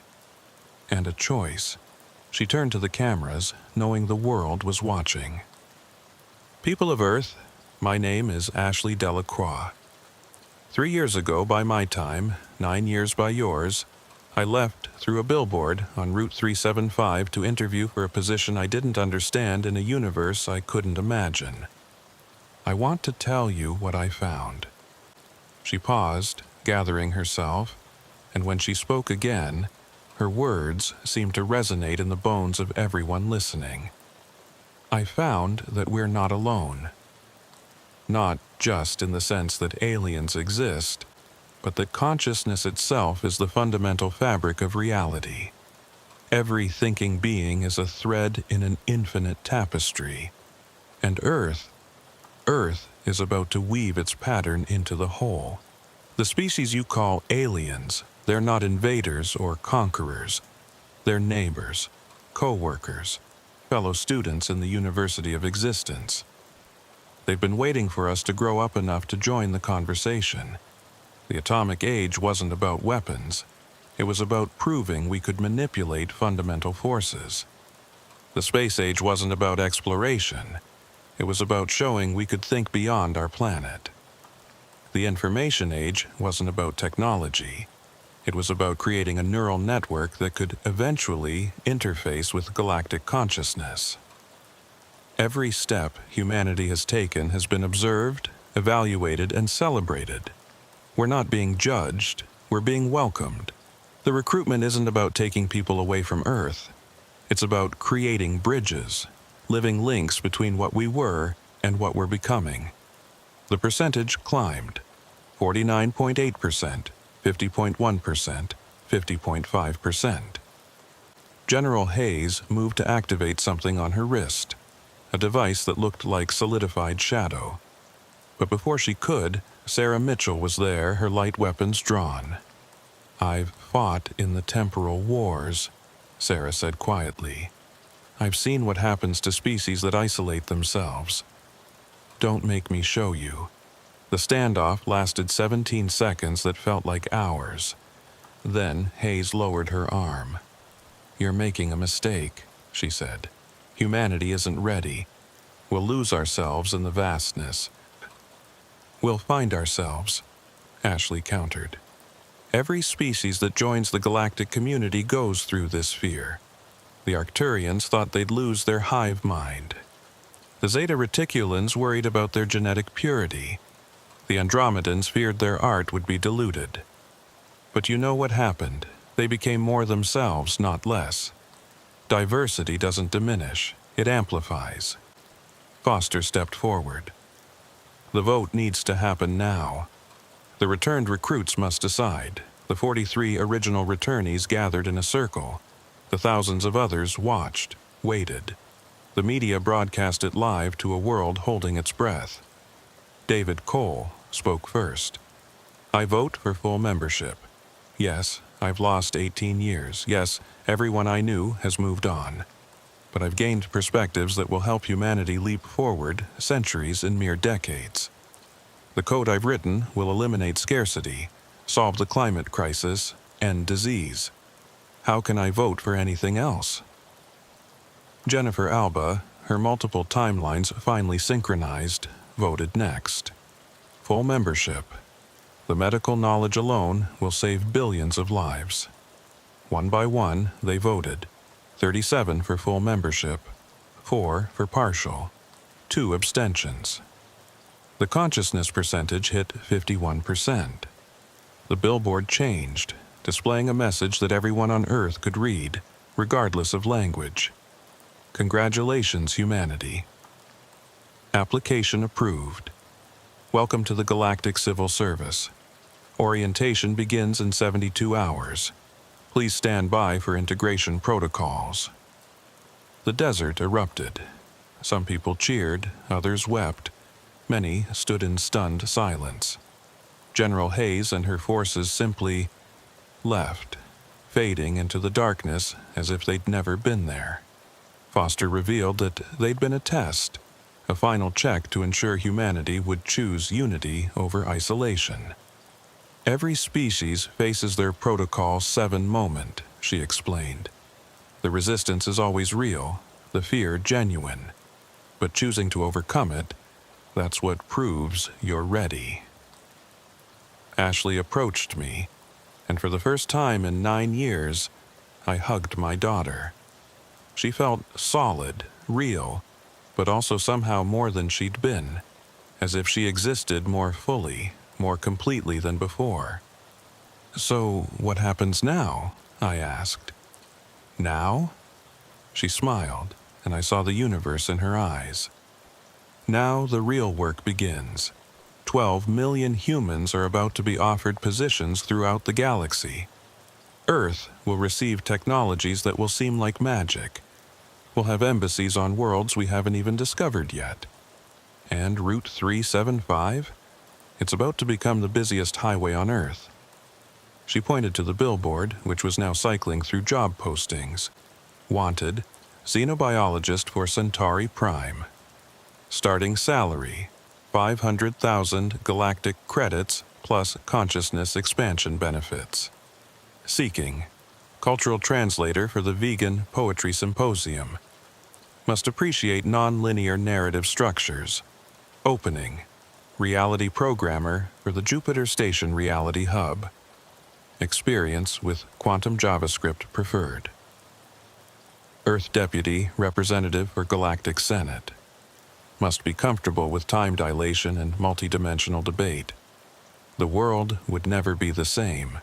And a choice. She turned to the cameras, knowing the world was watching. "People of Earth, my name is Ashley Delacroix. 3 years ago by my time, 9 years by yours, I left through a billboard on Route 375 to interview for a position I didn't understand in a universe I couldn't imagine. I want to tell you what I found." She paused, gathering herself, and when she spoke again, her words seemed to resonate in the bones of everyone listening. "I found that we're not alone. Not just in the sense that aliens exist, but that consciousness itself is the fundamental fabric of reality. Every thinking being is a thread in an infinite tapestry. And Earth is about to weave its pattern into the whole. The species you call aliens, they're not invaders or conquerors. They're neighbors, co-workers, fellow students in the University of Existence. They've been waiting for us to grow up enough to join the conversation. The atomic age wasn't about weapons. It was about proving we could manipulate fundamental forces. The space age wasn't about exploration. It was about showing we could think beyond our planet. The information age wasn't about technology. It was about creating a neural network that could eventually interface with galactic consciousness. Every step humanity has taken has been observed, evaluated, and celebrated. We're not being judged, we're being welcomed. The recruitment isn't about taking people away from Earth. It's about creating bridges, living links between what we were and what we're becoming. The percentage climbed, 49.8%, 50.1%, 50.5%. General Hayes moved to activate something on her wrist, a device that looked like solidified shadow. But before she could, Sarah Mitchell was there, her light weapons drawn. "I've fought in the temporal wars," Sarah said quietly. "I've seen what happens to species that isolate themselves. Don't make me show you." The standoff lasted 17 seconds that felt like hours. Then Hayes lowered her arm. "You're making a mistake," she said. "Humanity isn't ready. We'll lose ourselves in the vastness." "We'll find ourselves," Ashley countered. "Every species that joins the galactic community goes through this fear. The Arcturians thought they'd lose their hive mind. The Zeta Reticulans worried about their genetic purity. The Andromedans feared their art would be diluted. But you know what happened? They became more themselves, not less. Diversity doesn't diminish, it amplifies." Foster stepped forward. "The vote needs to happen now. The returned recruits must decide. The 43 original returnees gathered in a circle. The thousands of others watched, waited. The media broadcast it live to a world holding its breath. David Cole spoke first. I vote for full membership. Yes, I've lost 18 years. Yes, everyone I knew has moved on. But I've gained perspectives that will help humanity leap forward centuries in mere decades. The code I've written will eliminate scarcity, solve the climate crisis, end disease. How can I vote for anything else? Jennifer Alba, her multiple timelines finally synchronized, voted next. Full membership. The medical knowledge alone will save billions of lives. One by one, they voted. 37 for full membership, 4 for partial, 2 abstentions. The consciousness percentage hit 51%. The billboard changed, displaying a message that everyone on Earth could read, regardless of language. Congratulations, humanity. Application approved. Welcome to the Galactic Civil Service. Orientation begins in 72 hours. Please stand by for integration protocols. The desert erupted. Some people cheered, others wept. Many stood in stunned silence. General Hayes and her forces simply left, fading into the darkness as if they'd never been there. Foster revealed that they'd been a test, a final check to ensure humanity would choose unity over isolation. Every species faces their Protocol 7 moment, she explained. The resistance is always real, the fear genuine. But choosing to overcome it, that's what proves you're ready. Ashley approached me, and for the first time in 9 years, I hugged my daughter. She felt solid, real, but also somehow more than she'd been, as if she existed more fully, more completely than before. So, what happens now? I asked. Now? She smiled, and I saw the universe in her eyes. Now the real work begins. 12 million humans are about to be offered positions throughout the galaxy. Earth will receive technologies that will seem like magic. We'll have embassies on worlds we haven't even discovered yet. And Route 375? It's about to become the busiest highway on Earth. She pointed to the billboard, which was now cycling through job postings. Wanted, xenobiologist for Centauri Prime. Starting salary, 500,000 galactic credits plus consciousness expansion benefits. Seeking, cultural translator for the Vegan Poetry Symposium. Must appreciate non-linear narrative structures. Opening, reality programmer for the Jupiter Station Reality Hub. Experience with quantum JavaScript preferred. Earth Deputy Representative for Galactic Senate. Must be comfortable with time dilation and multidimensional debate. The world would never be the same.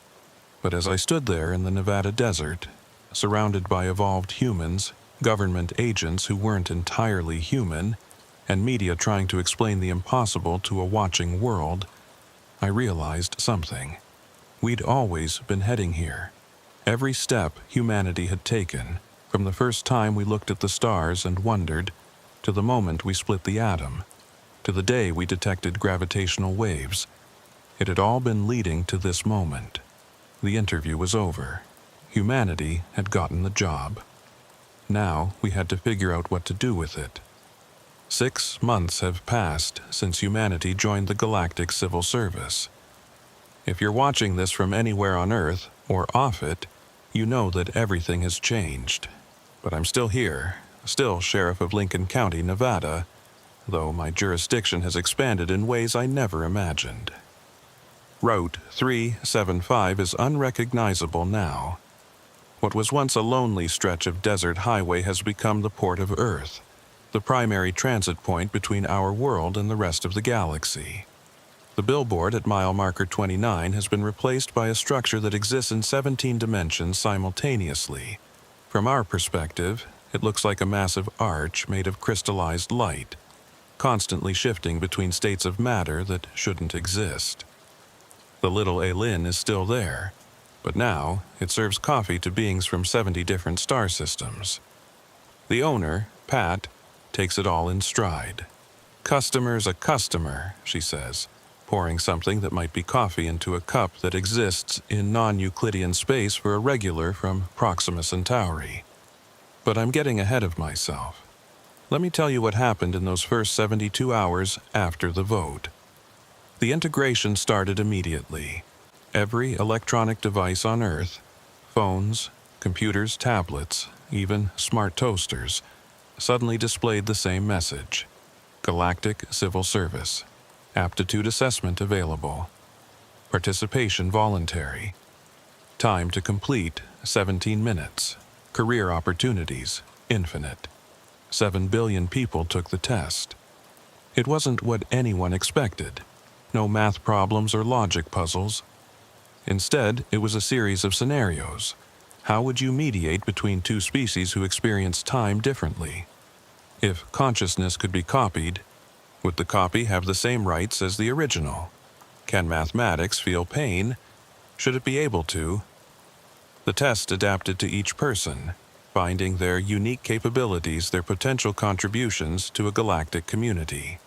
But as I stood there in the Nevada desert, surrounded by evolved humans, government agents who weren't entirely human, and media trying to explain the impossible to a watching world, I realized something. We'd always been heading here. Every step humanity had taken, from the first time we looked at the stars and wondered, to the moment we split the atom, to the day we detected gravitational waves. It had all been leading to this moment. The interview was over. Humanity had gotten the job. Now we had to figure out what to do with it. 6 months have passed since humanity joined the Galactic Civil Service. If you're watching this from anywhere on Earth, or off it, you know that everything has changed. But I'm still here, still Sheriff of Lincoln County, Nevada, though my jurisdiction has expanded in ways I never imagined. Route 375 is unrecognizable now. What was once a lonely stretch of desert highway has become the port of Earth, the primary transit point between our world and the rest of the galaxy. The billboard at mile marker 29 has been replaced by a structure that exists in 17 dimensions simultaneously. From our perspective, it looks like a massive arch made of crystallized light, constantly shifting between states of matter that shouldn't exist. The little Elin is still there, but now it serves coffee to beings from 70 different star systems. The owner, Pat, takes it all in stride. "Customer's a customer," she says, pouring something that might be coffee into a cup that exists in non-Euclidean space for a regular from Proxima Centauri. But I'm getting ahead of myself. Let me tell you what happened in those first 72 hours after the vote. The integration started immediately. Every electronic device on Earth, phones, computers, tablets, even smart toasters, suddenly displayed the same message. Galactic Civil Service. Aptitude assessment available. Participation voluntary. Time to complete 17 minutes. Career opportunities infinite. 7 billion people took the test. It wasn't what anyone expected. No math problems or logic puzzles. Instead, it was a series of scenarios. How would you mediate between two species who experience time differently? If consciousness could be copied, would the copy have the same rights as the original? Can mathematics feel pain? Should it be able to? The test adapted to each person, finding their unique capabilities, their potential contributions to a galactic community.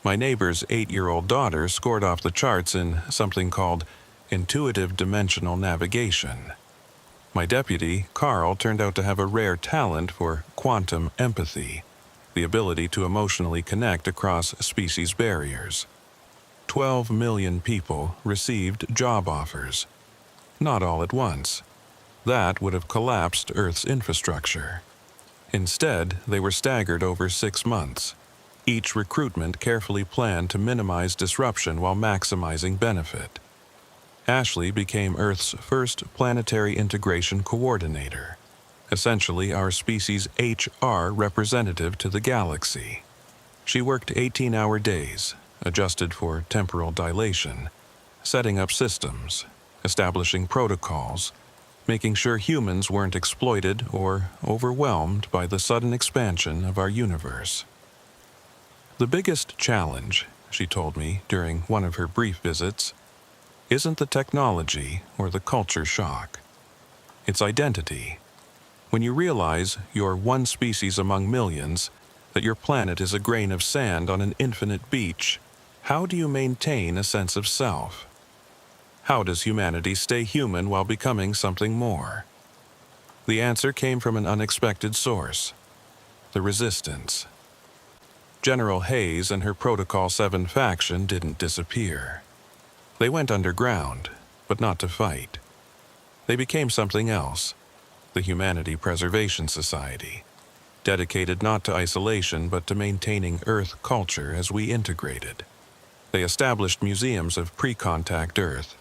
My neighbor's 8-year-old daughter scored off the charts in something called intuitive dimensional navigation. My deputy, Carl, turned out to have a rare talent for quantum empathy, the ability to emotionally connect across species barriers. 12 million people received job offers. Not all at once. That would have collapsed Earth's infrastructure. Instead, they were staggered over 6 months. Each recruitment carefully planned to minimize disruption while maximizing benefit. Ashley became Earth's first planetary integration coordinator, essentially our species' HR representative to the galaxy. She worked 18-hour days, adjusted for temporal dilation, setting up systems, establishing protocols, making sure humans weren't exploited or overwhelmed by the sudden expansion of our universe. The biggest challenge, she told me during one of her brief visits, isn't the technology or the culture shock. It's identity. When you realize you're one species among millions, that your planet is a grain of sand on an infinite beach, how do you maintain a sense of self? How does humanity stay human while becoming something more? The answer came from an unexpected source: the Resistance. General Hayes and her Protocol 7 faction didn't disappear. They went underground, but not to fight. They became something else: the Humanity Preservation Society, dedicated not to isolation but to maintaining Earth culture as we integrated. They established museums of pre-contact Earth,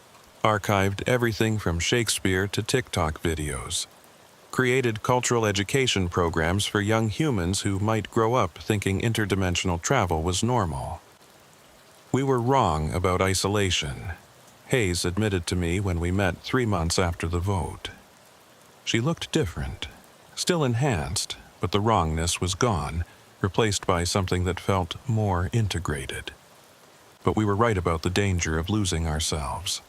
archived everything from Shakespeare to TikTok videos, created cultural education programs for young humans who might grow up thinking interdimensional travel was normal. We were wrong about isolation, Hayes admitted to me when we met 3 months after the vote. She looked different, still enhanced, but the wrongness was gone, replaced by something that felt more integrated. But we were right about the danger of losing ourselves.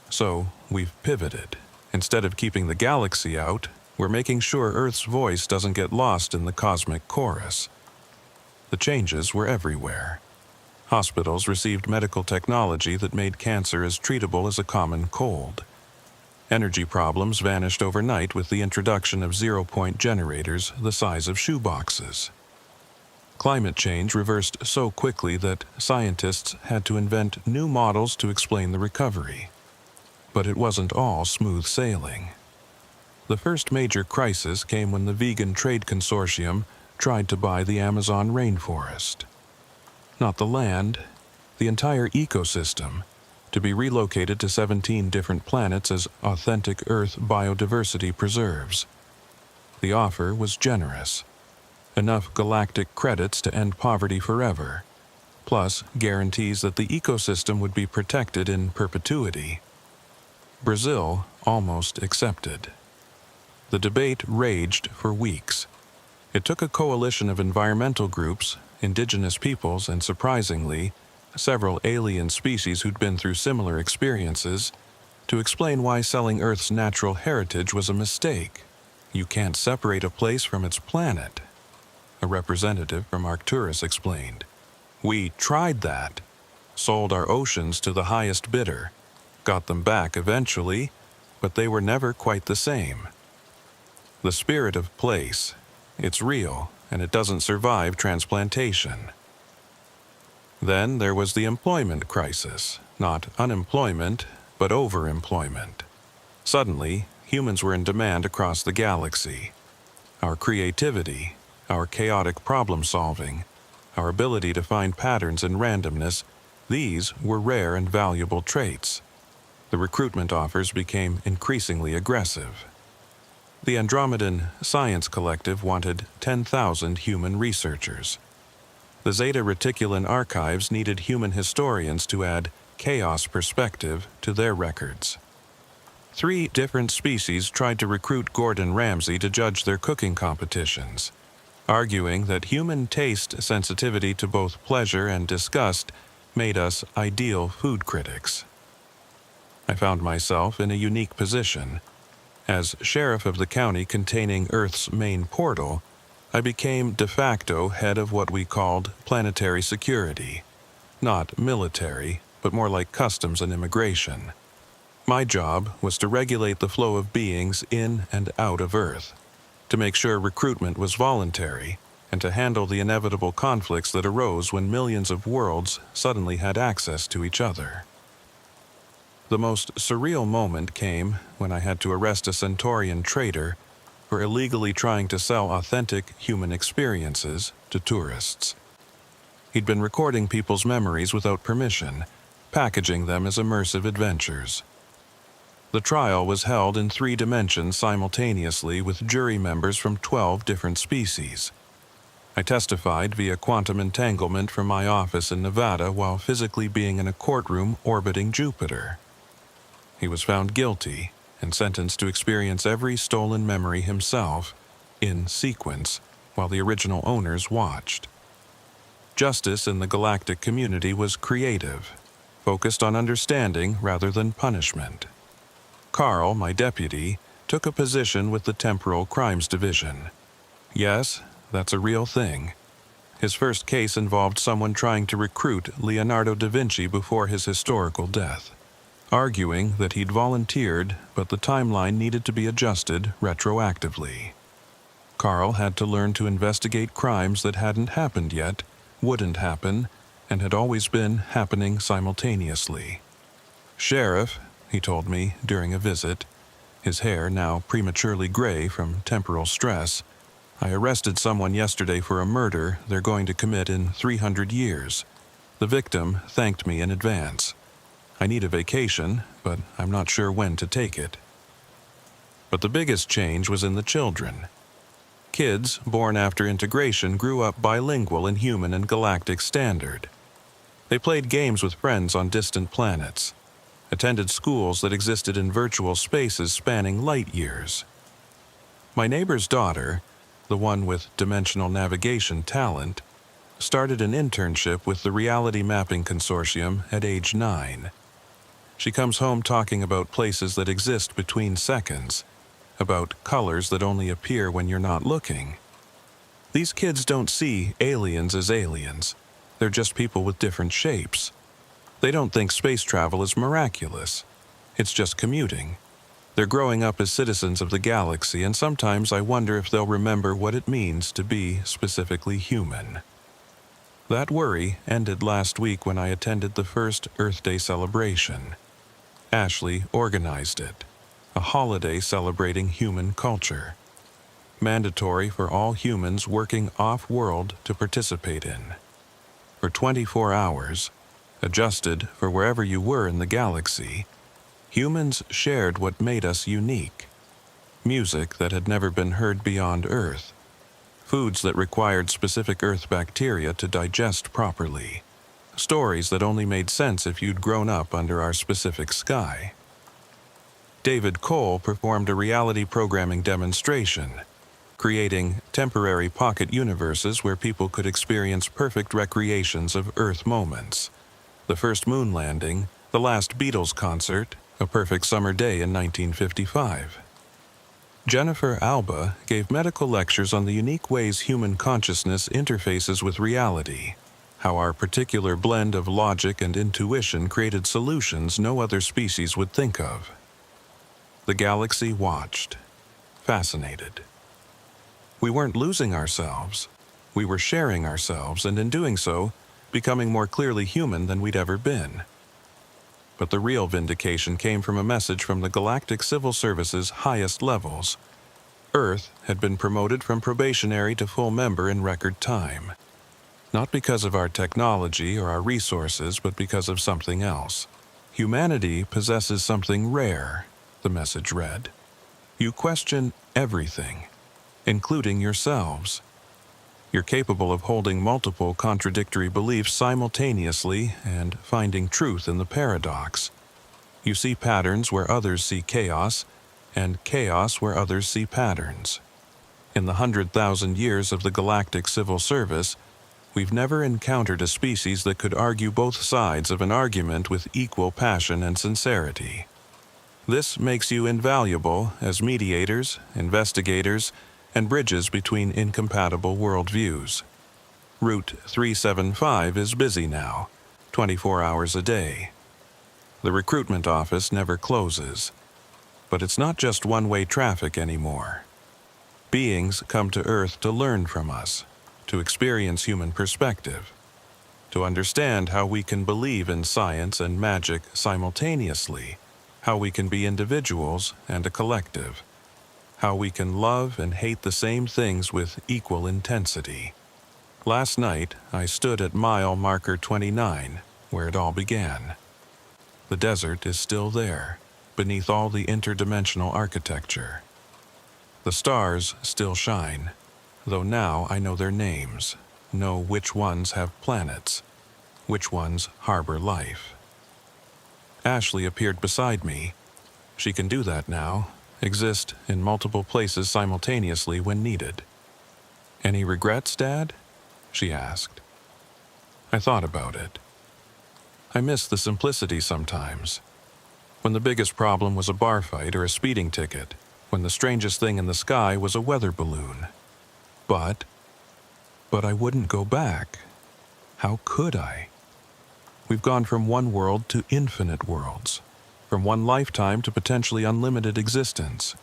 So we've pivoted. Instead of keeping the galaxy out, we're making sure Earth's voice doesn't get lost in the cosmic chorus. The changes were everywhere. Hospitals received medical technology that made cancer as treatable as a common cold. Energy problems vanished overnight with the introduction of zero-point generators the size of shoeboxes. Climate change reversed so quickly that scientists had to invent new models to explain the recovery. But it wasn't all smooth sailing. The first major crisis came when the Vegan Trade Consortium tried to buy the Amazon rainforest. Not the land, the entire ecosystem, to be relocated to 17 different planets as authentic Earth biodiversity preserves. The offer was generous. Enough galactic credits to end poverty forever, plus guarantees that the ecosystem would be protected in perpetuity. Brazil almost accepted. The debate raged for weeks. It took a coalition of environmental groups, indigenous peoples, and surprisingly, several alien species who'd been through similar experiences, to explain why selling Earth's natural heritage was a mistake. You can't separate a place from its planet, a representative from Arcturus explained. We tried that, sold our oceans to the highest bidder, got them back eventually, but they were never quite the same. The spirit of place, it's real, and it doesn't survive transplantation. Then there was the employment crisis, not unemployment, but overemployment. Suddenly, humans were in demand across the galaxy. Our creativity, our chaotic problem-solving, our ability to find patterns in randomness, these were rare and valuable traits. The recruitment offers became increasingly aggressive. The Andromedan Science Collective wanted 10,000 human researchers. The Zeta Reticulan archives needed human historians to add chaos perspective to their records. 3 different species tried to recruit Gordon Ramsay to judge their cooking competitions, arguing that human taste sensitivity to both pleasure and disgust made us ideal food critics. I found myself in a unique position. As sheriff of the county containing Earth's main portal, I became de facto head of what we called planetary security. Not military, but more like customs and immigration. My job was to regulate the flow of beings in and out of Earth, to make sure recruitment was voluntary, and to handle the inevitable conflicts that arose when millions of worlds suddenly had access to each other. The most surreal moment came when I had to arrest a Centaurian trader for illegally trying to sell authentic human experiences to tourists. He'd been recording people's memories without permission, packaging them as immersive adventures. The trial was held in 3 dimensions simultaneously with jury members from 12 different species. I testified via quantum entanglement from my office in Nevada while physically being in a courtroom orbiting Jupiter. He was found guilty and sentenced to experience every stolen memory himself, in sequence, while the original owners watched. Justice in the galactic community was creative, focused on understanding rather than punishment. Carl, my deputy, took a position with the Temporal Crimes Division. Yes, that's a real thing. His first case involved someone trying to recruit Leonardo da Vinci before his historical death, arguing that he'd volunteered, but the timeline needed to be adjusted retroactively. Carl had to learn to investigate crimes that hadn't happened yet, wouldn't happen, and had always been happening simultaneously. "Sheriff," he told me during a visit, his hair now prematurely gray from temporal stress, "I arrested someone yesterday for a murder they're going to commit in 300 years. The victim thanked me in advance. I need a vacation, but I'm not sure when to take it." But the biggest change was in the children. Kids born after integration grew up bilingual in human and galactic standard. They played games with friends on distant planets, attended schools that existed in virtual spaces spanning light years. My neighbor's daughter, the one with dimensional navigation talent, started an internship with the Reality Mapping Consortium at age 9. She comes home talking about places that exist between seconds, about colors that only appear when you're not looking. These kids don't see aliens as aliens. They're just people with different shapes. They don't think space travel is miraculous. It's just commuting. They're growing up as citizens of the galaxy, and sometimes I wonder if they'll remember what it means to be specifically human. That worry ended last week when I attended the first Earth Day celebration. Ashley organized it, a holiday celebrating human culture, mandatory for all humans working off-world to participate in. For 24 hours, adjusted for wherever you were in the galaxy, humans shared what made us unique. Music that had never been heard beyond Earth, foods that required specific Earth bacteria to digest properly, stories that only made sense if you'd grown up under our specific sky. David Cole performed a reality programming demonstration, creating temporary pocket universes where people could experience perfect recreations of Earth moments. The first moon landing, the last Beatles concert, a perfect summer day in 1955. Jennifer Alba gave medical lectures on the unique ways human consciousness interfaces with reality, how our particular blend of logic and intuition created solutions no other species would think of. The galaxy watched, fascinated. We weren't losing ourselves. We were sharing ourselves, and in doing so, becoming more clearly human than we'd ever been. But the real vindication came from a message from the Galactic Civil Service's highest levels. Earth had been promoted from probationary to full member in record time. Not because of our technology or our resources, but because of something else. Humanity possesses something rare, the message read. You question everything, including yourselves. You're capable of holding multiple contradictory beliefs simultaneously and finding truth in the paradox. You see patterns where others see chaos, and chaos where others see patterns. In the 100,000 years of the Galactic Civil Service, we've never encountered a species that could argue both sides of an argument with equal passion and sincerity. This makes you invaluable as mediators, investigators, and bridges between incompatible worldviews. Route 375 is busy now, 24 hours a day. The recruitment office never closes. But it's not just one-way traffic anymore. Beings come to Earth to learn from us, to experience human perspective, to understand how we can believe in science and magic simultaneously, how we can be individuals and a collective, how we can love and hate the same things with equal intensity. Last night, I stood at mile marker 29, where it all began. The desert is still there, beneath all the interdimensional architecture. The stars still shine, though now I know their names, know which ones have planets, which ones harbor life. Ashley appeared beside me. She can do that now, exist in multiple places simultaneously when needed. Any regrets, Dad? She asked. I thought about it. I miss the simplicity sometimes. When the biggest problem was a bar fight or a speeding ticket, when the strangest thing in the sky was a weather balloon. But I wouldn't go back. How could I? We've gone from one world to infinite worlds, from one lifetime to potentially unlimited existence,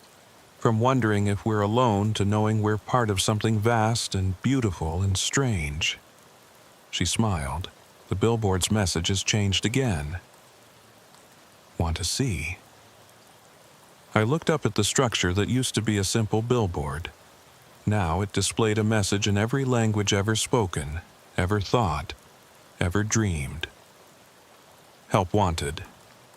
from wondering if we're alone to knowing we're part of something vast and beautiful and strange. She smiled. The billboard's message has changed again. Want to see? I looked up at the structure that used to be a simple billboard. Now it displayed a message in every language ever spoken, ever thought, ever dreamed. Help wanted.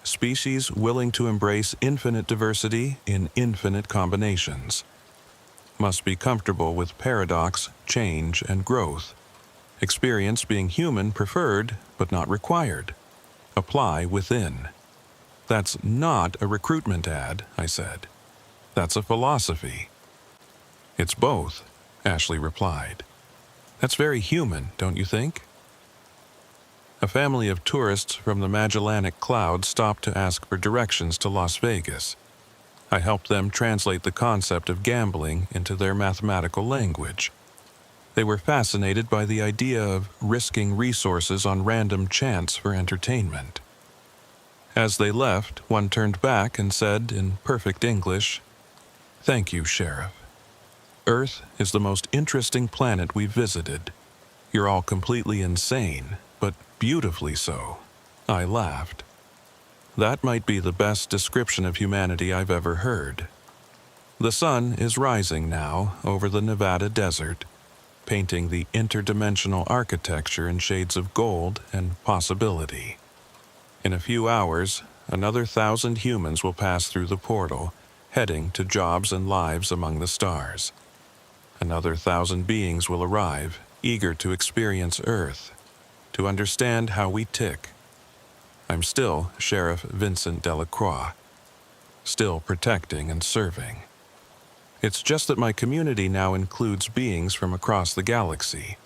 Species willing to embrace infinite diversity in infinite combinations. Must be comfortable with paradox, change, and growth. Experience being human preferred, but not required. Apply within. That's not a recruitment ad, I said. That's a philosophy. It's both, Ashley replied. That's very human, don't you think? A family of tourists from the Magellanic Cloud stopped to ask for directions to Las Vegas. I helped them translate the concept of gambling into their mathematical language. They were fascinated by the idea of risking resources on random chance for entertainment. As they left, one turned back and said in perfect English, "Thank you, Sheriff. Earth is the most interesting planet we've visited. You're all completely insane, but beautifully so." I laughed. That might be the best description of humanity I've ever heard. The sun is rising now over the Nevada desert, painting the interdimensional architecture in shades of gold and possibility. In a few hours, another 1,000 humans will pass through the portal, heading to jobs and lives among the stars. Another 1,000 beings will arrive, eager to experience Earth, to understand how we tick. I'm still Sheriff Vincent Delacroix, still protecting and serving. It's just that my community now includes beings from across the galaxy.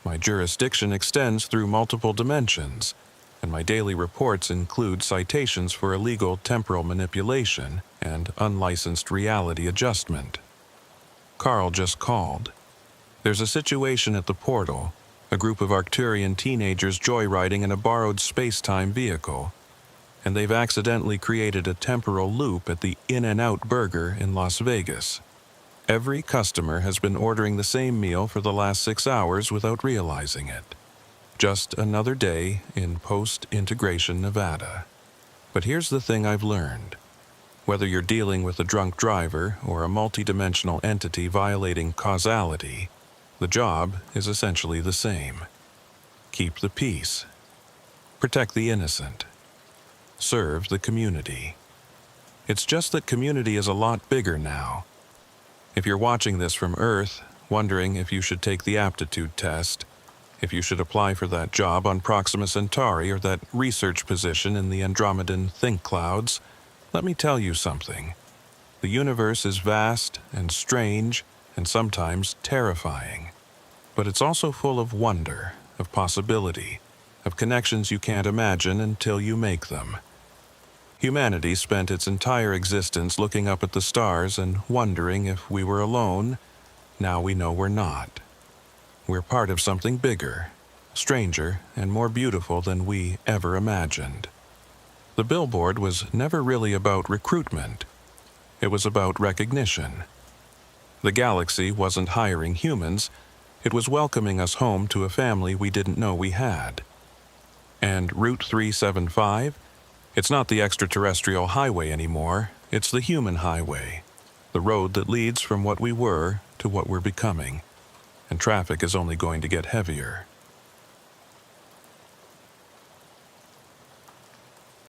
My jurisdiction extends through multiple dimensions, and my daily reports include citations for illegal temporal manipulation and unlicensed reality adjustment. Carl just called. There's a situation at the portal, a group of Arcturian teenagers joyriding in a borrowed space-time vehicle, and they've accidentally created a temporal loop at the In-N-Out Burger in Las Vegas. Every customer has been ordering the same meal for the last 6 hours without realizing it. Just another day in post-integration Nevada. But here's the thing I've learned. Whether you're dealing with a drunk driver or a multidimensional entity violating causality, the job is essentially the same. Keep the peace. Protect the innocent. Serve the community. It's just that community is a lot bigger now. If you're watching this from Earth, wondering if you should take the aptitude test, if you should apply for that job on Proxima Centauri or that research position in the Andromedan think clouds, let me tell you something. The universe is vast and strange and sometimes terrifying. But it's also full of wonder, of possibility, of connections you can't imagine until you make them. Humanity spent its entire existence looking up at the stars and wondering if we were alone. Now we know we're not. We're part of something bigger, stranger, and more beautiful than we ever imagined. The billboard was never really about recruitment. It was about recognition. The galaxy wasn't hiring humans. It was welcoming us home to a family we didn't know we had. And Route 375? It's not the extraterrestrial highway anymore. It's the human highway. The road that leads from what we were to what we're becoming. And traffic is only going to get heavier.